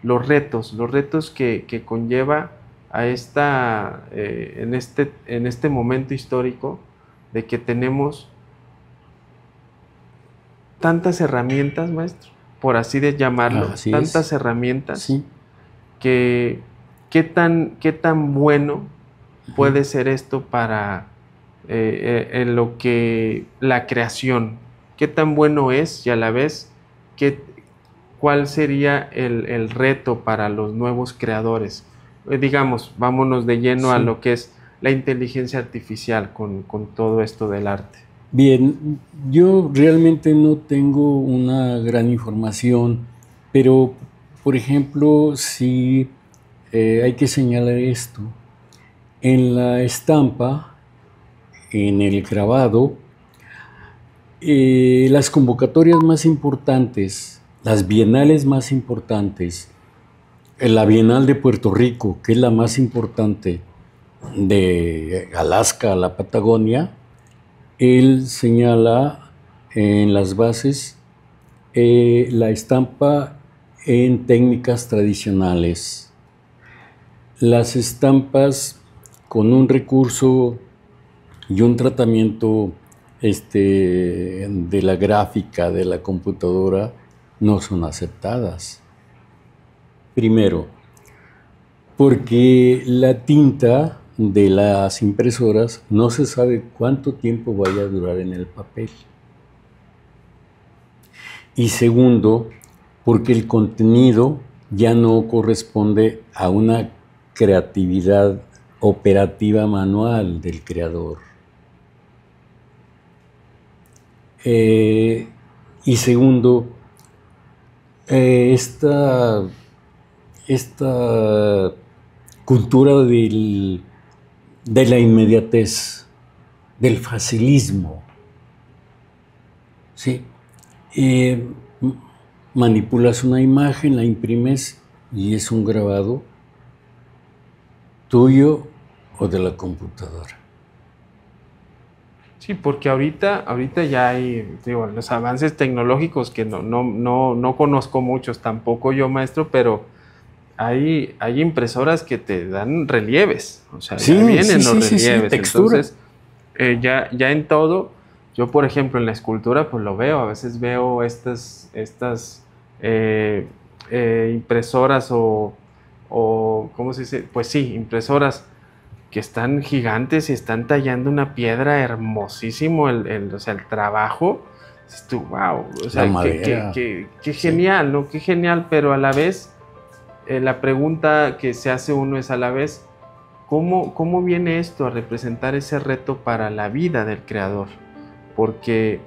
los retos que conlleva a en este momento histórico de que tenemos tantas herramientas, maestro, por así de llamarlo, tantas herramientas, que qué tan bueno puede ser esto para en lo que la creación, qué tan bueno es y a la vez cuál sería el reto para los nuevos creadores. Digamos, vámonos de lleno a lo que es la inteligencia artificial con todo esto del arte.
Bien, yo realmente no tengo una gran información, pero, por ejemplo, sí hay que señalar esto. En la estampa, en el grabado, las convocatorias más importantes, las bienales más importantes, la Bienal de Puerto Rico, que es la más importante de Alaska a la Patagonia, él señala en las bases la estampa en técnicas tradicionales. las estampas con un recurso y un tratamiento de la gráfica, de la computadora, no son aceptadas. Primero, porque la tinta de las impresoras no se sabe cuánto tiempo vaya a durar en el papel. Y segundo, porque el contenido ya no corresponde a una creatividad operativa manual del creador. Y segundo, esta cultura de la inmediatez, del facilismo, ¿sí? Manipulas una imagen, la imprimes y es un grabado tuyo o de la computadora.
Sí, porque ahorita ya hay, digo, los avances tecnológicos que no conozco muchos, tampoco yo, maestro, pero hay impresoras que te dan relieves, o sea,
sí,
ya vienen los relieves,
sí, textura.
Entonces ya en todo, yo por ejemplo en la escultura pues lo veo, a veces veo estas impresoras o ¿cómo se dice? Pues sí, impresoras que están gigantes y están tallando una piedra hermosísimo, o sea, el trabajo, dices tú, wow, o sea, qué genial, ¿no? Qué genial, pero a la vez, la pregunta que se hace uno es a la vez, ¿cómo viene esto a representar ese reto para la vida del creador? Porque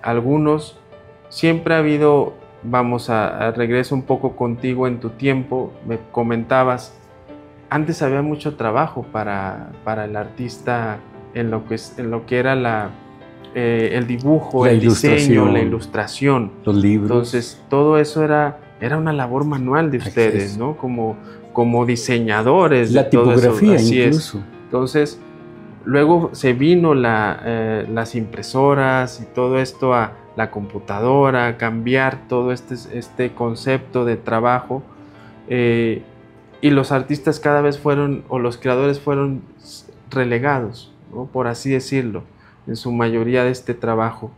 algunos, siempre ha habido, vamos a regreso un poco contigo en tu tiempo, me comentabas, antes había mucho trabajo para el artista en lo que era el dibujo, el diseño, la ilustración,
los libros.
Entonces, todo eso era una labor manual de ustedes, ¿no? Como diseñadores.
La tipografía incluso.
Entonces, luego se vino las impresoras y todo esto a la computadora, a cambiar todo este concepto de trabajo. Y los artistas cada vez o los creadores fueron relegados, ¿no? Por así decirlo, en su mayoría de este trabajo.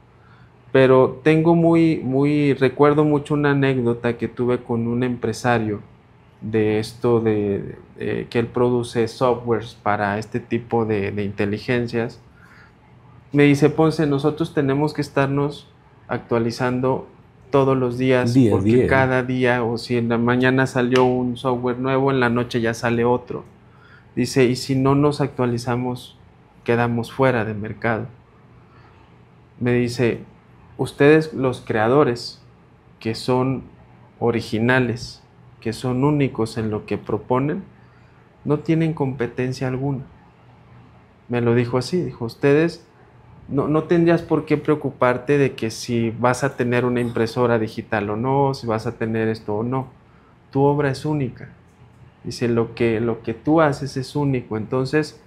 Pero recuerdo mucho una anécdota que tuve con un empresario de esto que él produce softwares para este tipo de inteligencias. Me dice, Ponce, nosotros tenemos que estarnos actualizando todos los días, porque cada día, o si en la mañana salió un software nuevo, en la noche ya sale otro. Dice, y si no nos actualizamos, quedamos fuera de mercado. Me dice, ustedes los creadores, que son originales, que son únicos en lo que proponen, no tienen competencia alguna. Me lo dijo así, dijo, ustedes no tendrías por qué preocuparte de que si vas a tener una impresora digital o no, si vas a tener esto o no. Tu obra es única. Dice, lo que tú haces es único. Entonces,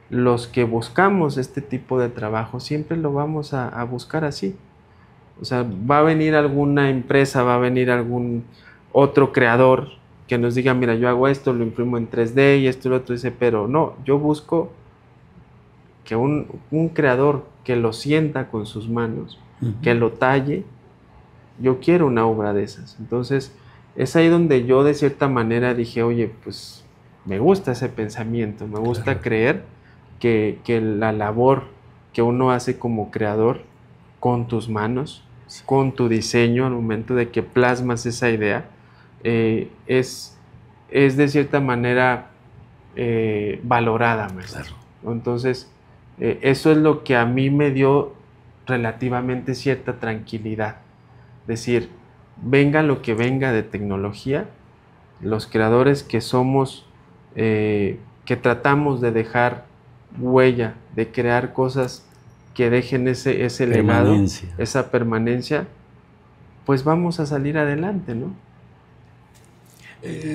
los que buscamos este tipo de trabajo siempre lo vamos a buscar así. O sea, va a venir alguna empresa, va a venir algún otro creador que nos diga, mira, yo hago esto, lo imprimo en 3D y esto y lo otro. Dice, pero no, yo busco que un creador que lo sienta con sus manos, que lo talle, yo quiero una obra de esas. Entonces, es ahí donde yo de cierta manera dije, oye, pues me gusta ese pensamiento, me gusta creer que la labor que uno hace como creador con tus manos, con tu diseño, al momento de que plasmas esa idea, es de cierta manera valorada, maestro. Claro. Entonces, eso es lo que a mí me dio relativamente cierta tranquilidad. Decir, venga lo que venga de tecnología, los creadores que somos, que tratamos de dejar huella, de crear cosas que dejen ese legado, esa permanencia, pues vamos a salir adelante, ¿no?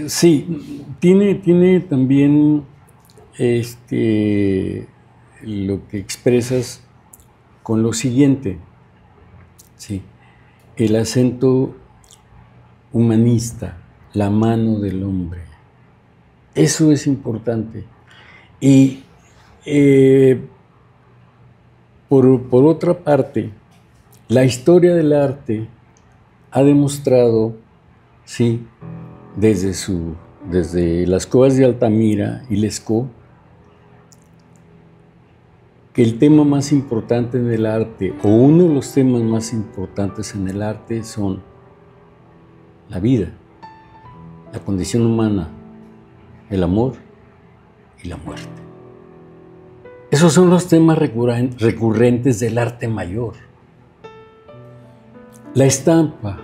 Sí, tiene también lo que expresas con lo siguiente, sí, el acento humanista, la mano del hombre, Eso es importante. Y por otra parte, la historia del arte ha demostrado, sí, desde las cuevas de Altamira y Lescaut, que el tema más importante en el arte, o uno de los temas más importantes en el arte, son la vida, la condición humana, el amor y la muerte. Esos son los temas recurrentes del arte mayor. La estampa,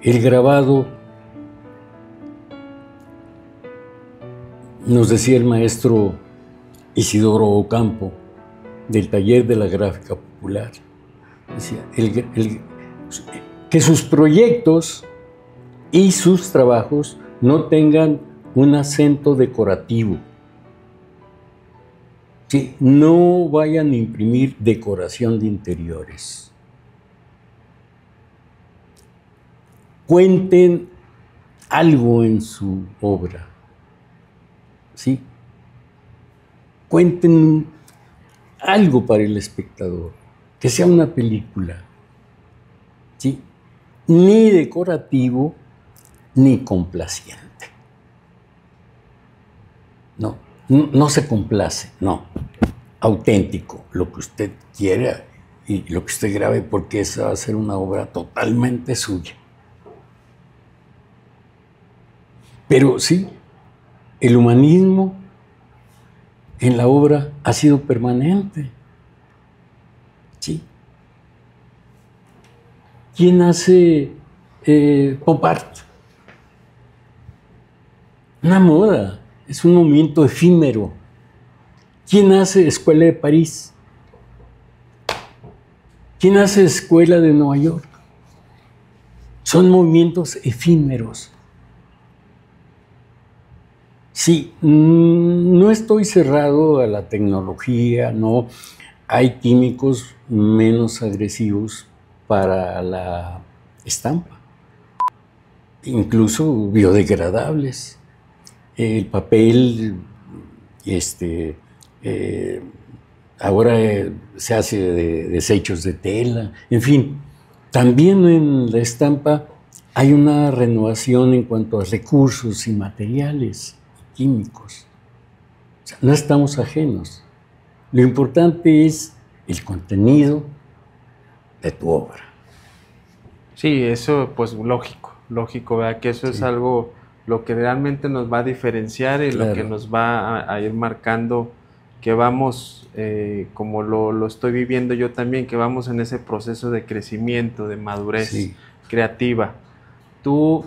el grabado, nos decía el maestro Isidoro Ocampo, del taller de la gráfica popular, decía, que sus proyectos y sus trabajos no tengan un acento decorativo. Sí, no vayan a imprimir decoración de interiores. Cuenten algo en su obra. ¿Sí? Cuenten algo para el espectador, que sea una película. ¿Sí? Ni decorativo, ni complaciente. No se complace, no. Auténtico, lo que usted quiera y lo que usted grabe, porque esa va a ser una obra totalmente suya. Pero sí, el humanismo en la obra ha sido permanente. Sí. ¿Quién hace pop art? Una moda, es un movimiento efímero. ¿Quién hace Escuela de París? ¿Quién hace Escuela de Nueva York? Son movimientos efímeros. Sí, no estoy cerrado a la tecnología, no. Hay químicos menos agresivos para la estampa, incluso biodegradables. El papel, ahora se hace de desechos de tela, en fin. También en la estampa hay una renovación en cuanto a recursos y materiales químicos. O sea, no estamos ajenos. Lo importante es el contenido de tu obra.
Sí, eso pues lógico, ¿verdad? Que eso es algo, lo que realmente nos va a diferenciar y lo que nos va a ir marcando que vamos, como lo estoy viviendo yo también, que vamos en ese proceso de crecimiento, de madurez creativa. Tú,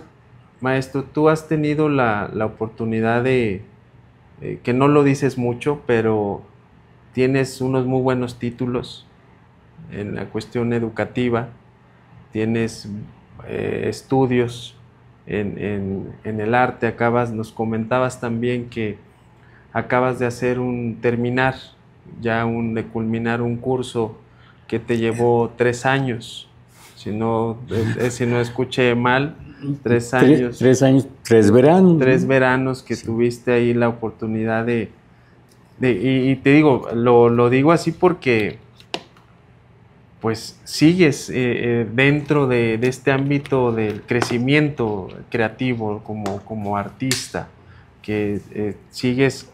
maestro, tú has tenido la oportunidad de, que no lo dices mucho, pero tienes unos muy buenos títulos en la cuestión educativa, tienes estudios en el arte, nos comentabas también que acabas de culminar un curso que te llevó 3 años, si no escuché mal, 3 años.
3 años, 3 veranos.
3 veranos que tuviste ahí la oportunidad y te digo, lo digo así porque pues sigues dentro de este ámbito del crecimiento creativo como artista, que sigues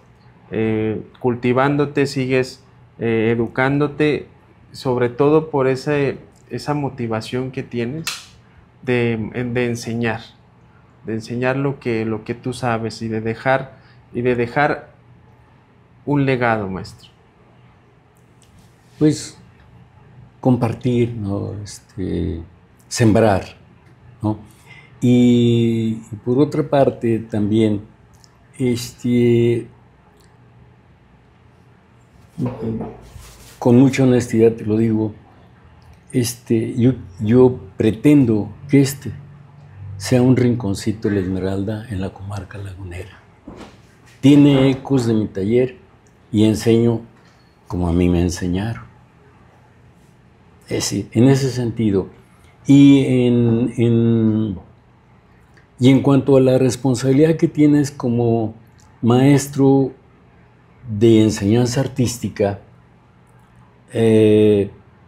cultivándote, sigues educándote, sobre todo por esa motivación que tienes de enseñar lo que tú sabes y de dejar un legado, maestro.
Pues compartir, ¿no? Sembrar, ¿no? Y por otra parte también, con mucha honestidad te lo digo, yo pretendo que sea un rinconcito de la Esmeralda en la comarca lagunera. Tiene ecos de mi taller y enseño como a mí me enseñaron. En ese sentido. Y en cuanto a la responsabilidad que tienes como maestro de enseñanza artística,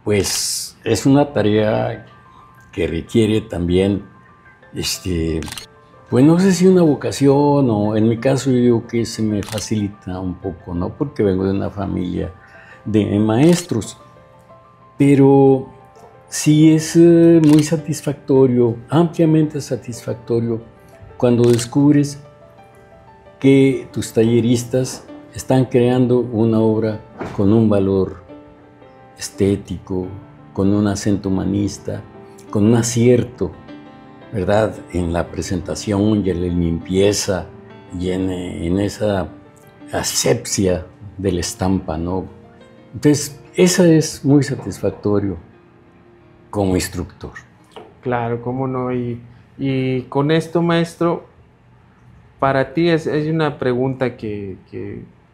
pues es una tarea que requiere también, pues no sé si una vocación, o en mi caso yo digo que se me facilita un poco, ¿no? Porque vengo de una familia de maestros, pero sí es muy satisfactorio, ampliamente satisfactorio, cuando descubres que tus talleristas están creando una obra con un valor estético, con un acento humanista, con un acierto, ¿verdad?, en la presentación y en la limpieza y en esa asepsia de la estampa, ¿no? Entonces, esa es muy satisfactorio como instructor.
Claro, cómo no. Y con esto, maestro, para ti es una pregunta que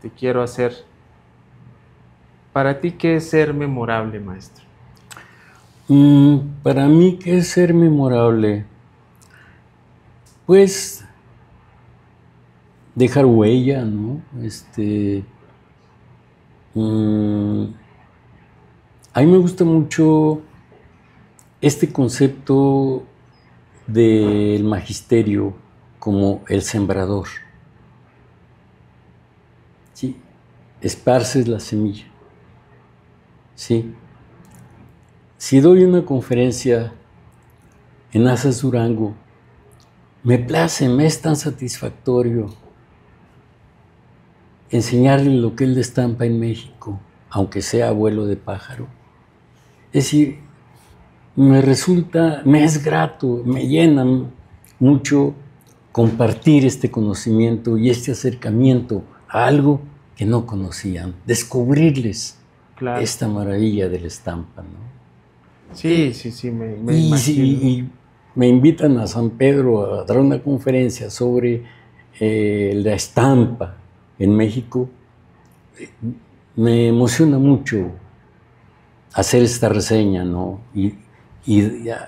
te quiero hacer. ¿Para ti qué es ser memorable, maestro?
Para mí, ¿qué es ser memorable? Pues dejar huella, ¿no? A mí me gusta mucho este concepto del magisterio como el sembrador. ¿Sí? Esparces la semilla. ¿Sí? Si doy una conferencia en Azas Durango, me place, me es tan satisfactorio enseñarle lo que es la estampa en México, aunque sea vuelo de pájaro. Es decir, me es grato, me llena mucho compartir este conocimiento y este acercamiento a algo que no conocían, descubrirles esta maravilla de la estampa, ¿no?
Sí, me imagino.
Y me invitan a San Pedro a dar una conferencia sobre la estampa en México. Me emociona mucho hacer esta reseña, ¿no? Y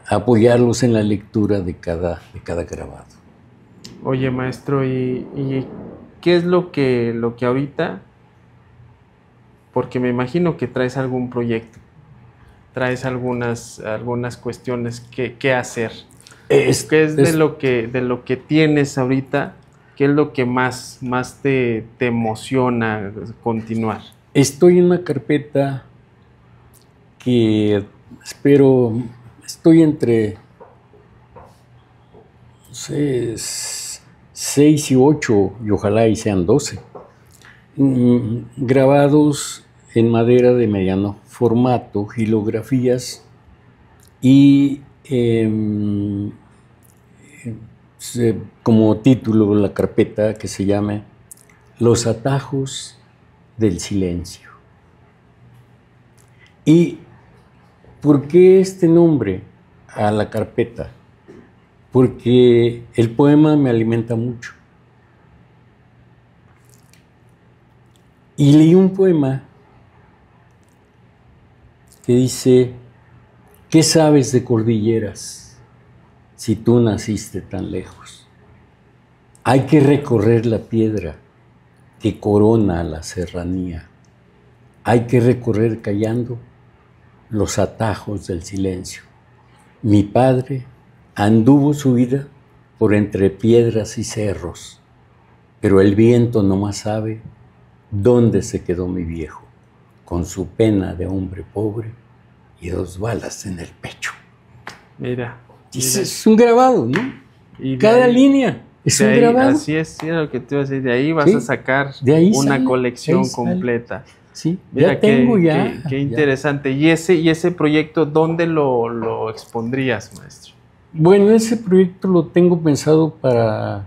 apoyarlos en la lectura de cada grabado.
Oye, maestro, ¿y qué es lo que ahorita? Porque me imagino que traes algún proyecto, traes algunas cuestiones que hacer. ¿Qué es de lo que tienes ahorita? ¿Qué es lo que más te emociona continuar?
Estoy en una carpeta que estoy entre, no sé, 6 y 8, y ojalá y sean 12, grabados en madera de mediano formato, gilografías, y como título la carpeta que se llama Los atajos del silencio. ¿Y por qué este nombre a la carpeta? Porque el poema me alimenta mucho. Y leí un poema que dice: ¿qué sabes de cordilleras si tú naciste tan lejos? Hay que recorrer la piedra que corona la serranía. Hay que recorrer callando los atajos del silencio. Mi padre anduvo su vida por entre piedras y cerros, pero el viento no más sabe dónde se quedó mi viejo, con su pena de hombre pobre y 2 balas en el pecho.
Mira.
Es un grabado, ¿no? Y cada línea es un grabado.
Así es, sí, lo que te iba a decir. De ahí vas a sacar una colección completa.
Sí,
mira,
ya tengo ya.
Qué interesante. ¿Y ese proyecto dónde lo expondrías, maestro?
Bueno, ese proyecto lo tengo pensado para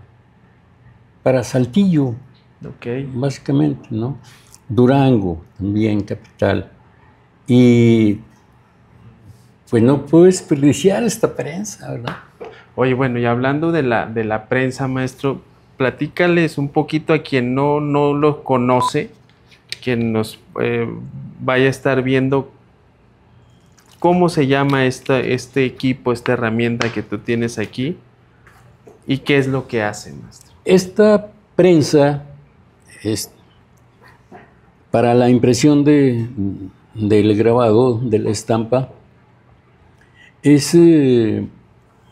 Saltillo, básicamente, ¿no? Durango, también, capital. Y pues no puedo desperdiciar esta prensa, ¿verdad?
Oye, bueno, y hablando de la prensa, maestro, platícales un poquito a quien no lo conoce, quien nos vaya a estar viendo, cómo se llama este equipo, esta herramienta que tú tienes aquí, y qué es lo que hace, maestro.
Esta prensa para la impresión del grabado, de la estampa, es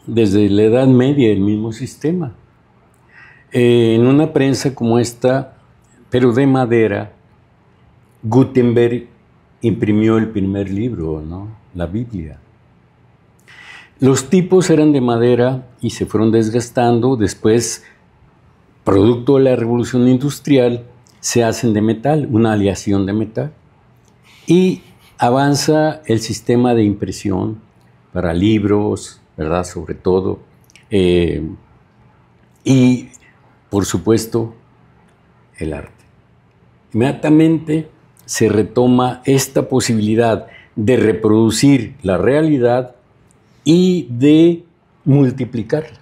desde la Edad Media el mismo sistema. En una prensa como esta, pero de madera, Gutenberg imprimió el primer libro, ¿no? La Biblia. Los tipos eran de madera y se fueron desgastando. Después, producto de la revolución industrial, se hacen de metal, una aleación de metal. Y avanza el sistema de impresión para libros, ¿verdad? Sobre todo. Y, por supuesto, el arte. Inmediatamente se retoma esta posibilidad de reproducir la realidad y de multiplicarla.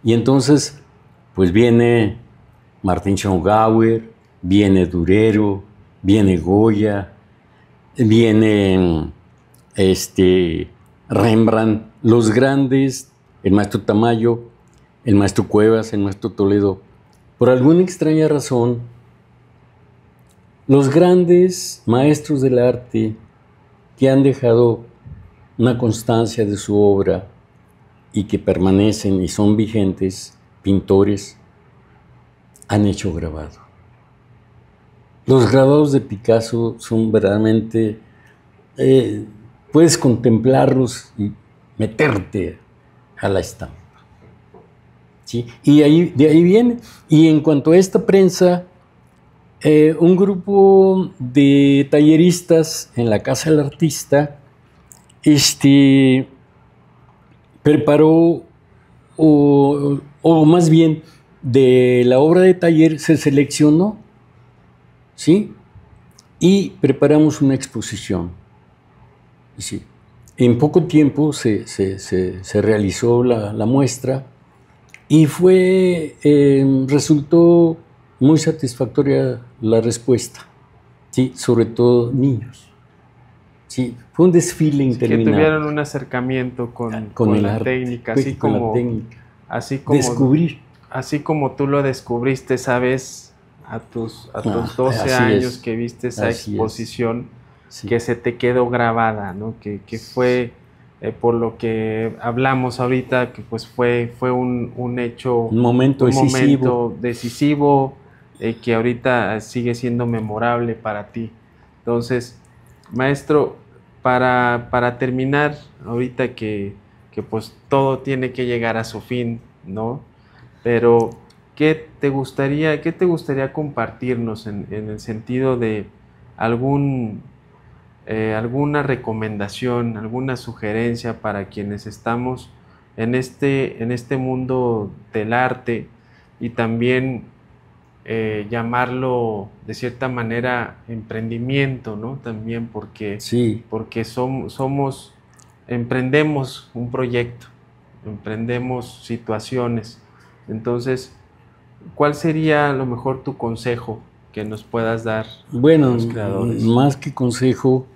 Y entonces, pues viene Martin Schongauer, viene Durero, viene Goya, viene Rembrandt, los grandes, el maestro Tamayo, el maestro Cuevas, el maestro Toledo. Por alguna extraña razón, los grandes maestros del arte que han dejado una constancia de su obra y que permanecen y son vigentes, pintores, han hecho grabado. Los grabados de Picasso son verdaderamente, puedes contemplarlos y meterte a la estampa. ¿Sí? Y de ahí viene. Y en cuanto a esta prensa, un grupo de talleristas en la Casa del Artista preparó, o más bien, de la obra de taller se seleccionó, ¿sí? Y preparamos una exposición. ¿Sí? En poco tiempo se realizó la muestra y resultó muy satisfactoria la respuesta, ¿sí? Sobre todo niños. Sí, fue un desfile interminable.
Que tuvieron un acercamiento con la
arte,
técnica,
así como descubrir.
Así como tú lo descubriste, sabes, a tus 12 años que viste esa exposición, sí, que se te quedó grabada, ¿no? Que fue, por lo que hablamos ahorita, que pues fue un hecho,
un momento
decisivo, que ahorita sigue siendo memorable para ti. Entonces, maestro, para terminar, ahorita que pues todo tiene que llegar a su fin, ¿no? Pero, ¿qué te gustaría compartirnos en el sentido de alguna recomendación, alguna sugerencia para quienes estamos en este mundo del arte y también llamarlo de cierta manera emprendimiento, ¿no? También porque emprendemos un proyecto, emprendemos situaciones. Entonces, ¿cuál sería a lo mejor tu consejo que nos puedas dar a los creadores?
Más que consejo,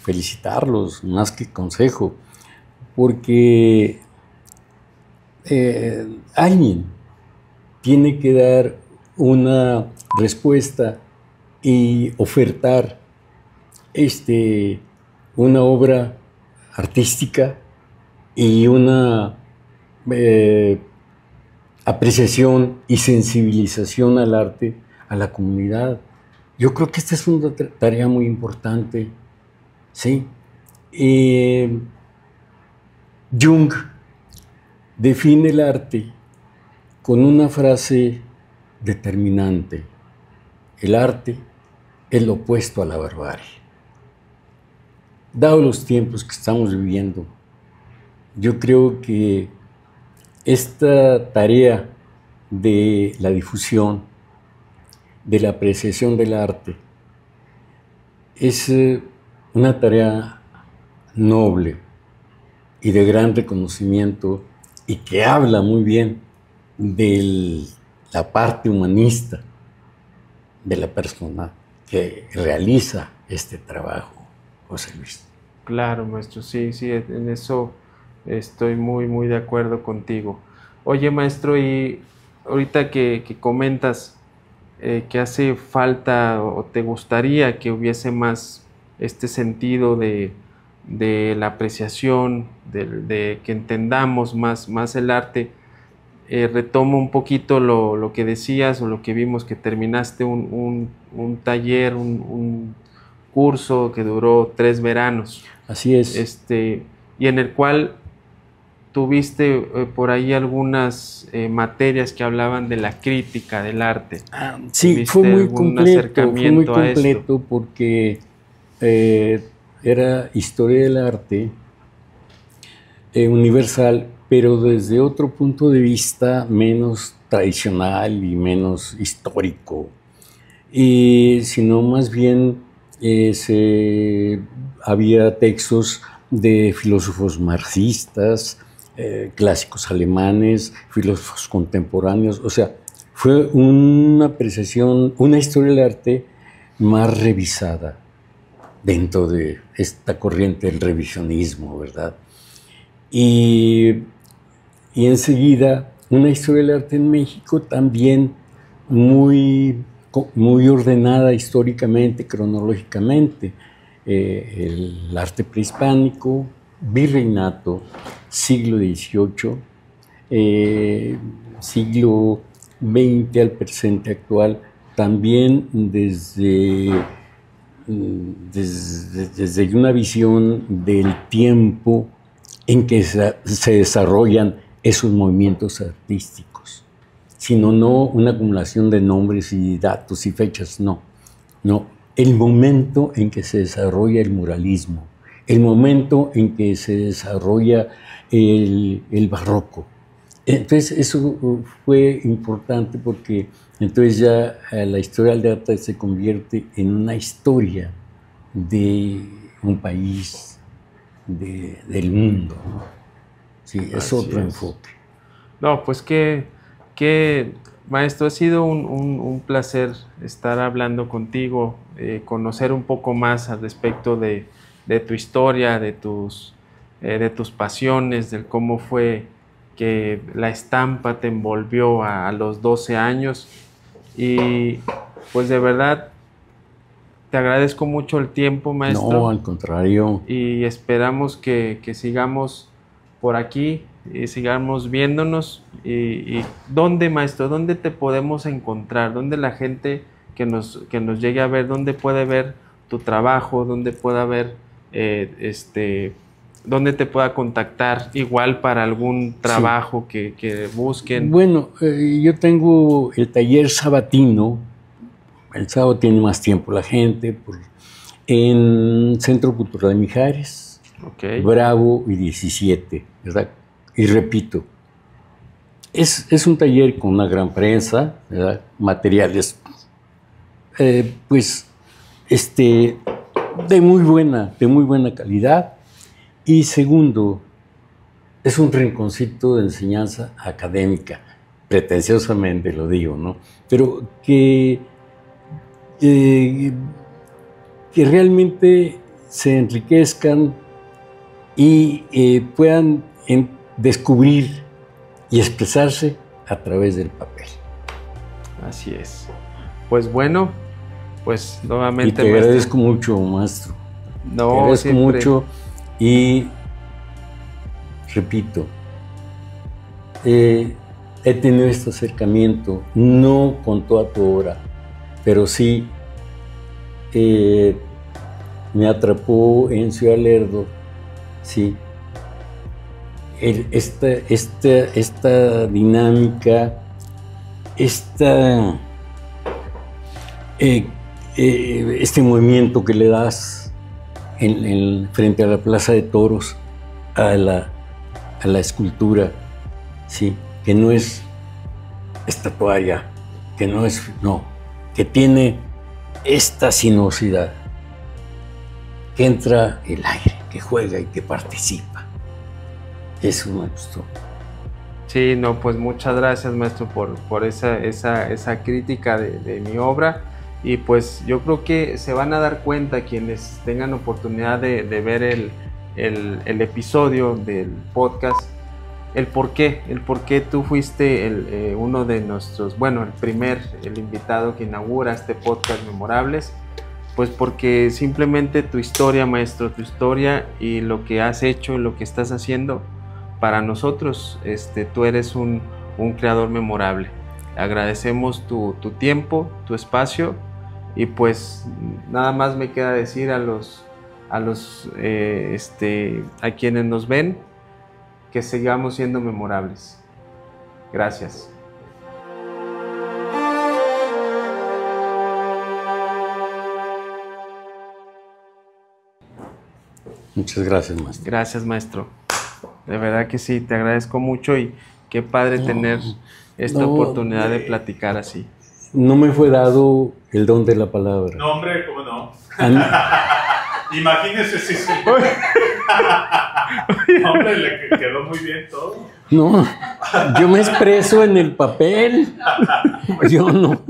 felicitarlos, más que consejo, porque alguien tiene que dar una respuesta y ofertar una obra artística y una apreciación y sensibilización al arte, a la comunidad. Yo creo que esta es una tarea muy importante, ¿sí? Jung define el arte con una frase determinante: el arte es lo opuesto a la barbarie. Dados los tiempos que estamos viviendo, yo creo que esta tarea de la difusión, de la apreciación del arte, es una tarea noble y de gran reconocimiento, y que habla muy bien de la parte humanista de la persona que realiza este trabajo, José Luis.
Claro, maestro, sí, en eso estoy muy, muy de acuerdo contigo. Oye, maestro, y ahorita que comentas que hace falta o te gustaría que hubiese más este sentido de la apreciación, de que entendamos más el arte, retomo un poquito lo que decías o lo que vimos, que terminaste un taller, un curso que duró 3 veranos.
Así es.
Y en el cual tuviste por ahí algunas materias que hablaban de la crítica del arte.
Sí, fue muy completo porque era historia del arte universal, pero desde otro punto de vista menos tradicional y menos histórico, sino más bien había textos de filósofos marxistas, clásicos alemanes, filósofos contemporáneos. O sea, fue una apreciación, una historia del arte más revisada dentro de esta corriente del revisionismo, ¿verdad? Y enseguida una historia del arte en México también muy ordenada históricamente, cronológicamente. El arte prehispánico, virreinato, siglo XVIII, siglo XX al presente actual, también desde una visión del tiempo en que se desarrollan esos movimientos artísticos, sino no una acumulación de nombres y datos y fechas, no, el momento en que se desarrolla el muralismo, el momento en que se desarrolla el barroco. Entonces eso fue importante porque entonces ya la historia del arte se convierte en una historia de un país, del mundo, ¿no? Sí, es otro enfoque.
No, pues que maestro, ha sido un placer estar hablando contigo, conocer un poco más al respecto de tu historia, de tus pasiones, de cómo fue que la estampa te envolvió a los 12 años. Y pues de verdad te agradezco mucho el tiempo, maestro.
No, al contrario.
Y esperamos que sigamos por aquí y sigamos viéndonos. Y ¿dónde, maestro? ¿Dónde te podemos encontrar? ¿Dónde la gente que nos llegue a ver, dónde puede ver tu trabajo? ¿Dónde pueda ver, dónde te pueda contactar igual para algún trabajo que busquen?
Bueno, yo tengo el taller sabatino. El sábado tiene más tiempo la gente, en Centro Cultural de Mijares, Bravo y 17, ¿verdad? Y repito, es un taller con una gran prensa, ¿verdad? Materiales, de muy buena calidad. Y segundo, es un rinconcito de enseñanza académica, pretenciosamente lo digo, ¿no? Pero que realmente se enriquezcan y puedan descubrir y expresarse a través del papel.
Así es. Pues bueno, pues nuevamente...
Y te agradezco mucho, maestro.
No,
te agradezco mucho y repito, he tenido este acercamiento, no con toda tu obra, pero sí me atrapó en Ciudad Lerdo, sí, esta dinámica, este movimiento que le das frente a la Plaza de Toros a la escultura, sí, que no es estatuaria, que tiene esta sinuosidad, que entra el aire, que juega y que participa. Eso me gustó.
Sí, no, pues muchas gracias, maestro, por esa crítica de mi obra. Y pues yo creo que se van a dar cuenta quienes tengan oportunidad de ver el episodio del podcast, el por qué tú fuiste uno de nuestros, bueno, el invitado que inaugura este podcast Memorables. Pues porque simplemente tu historia, maestro, tu historia y lo que has hecho y lo que estás haciendo para nosotros, tú eres un creador memorable. Agradecemos tu tiempo, tu espacio, y pues nada más me queda decir a quienes nos ven que sigamos siendo memorables. Gracias.
Muchas gracias, maestro.
Gracias, maestro. De verdad que sí, te agradezco mucho y qué padre tener esta oportunidad de platicar así.
No me fue dado el don de la palabra.
No, hombre, ¿cómo no? Imagínese si se... Hombre, le quedó muy bien todo.
No, yo me expreso en el papel. Yo no.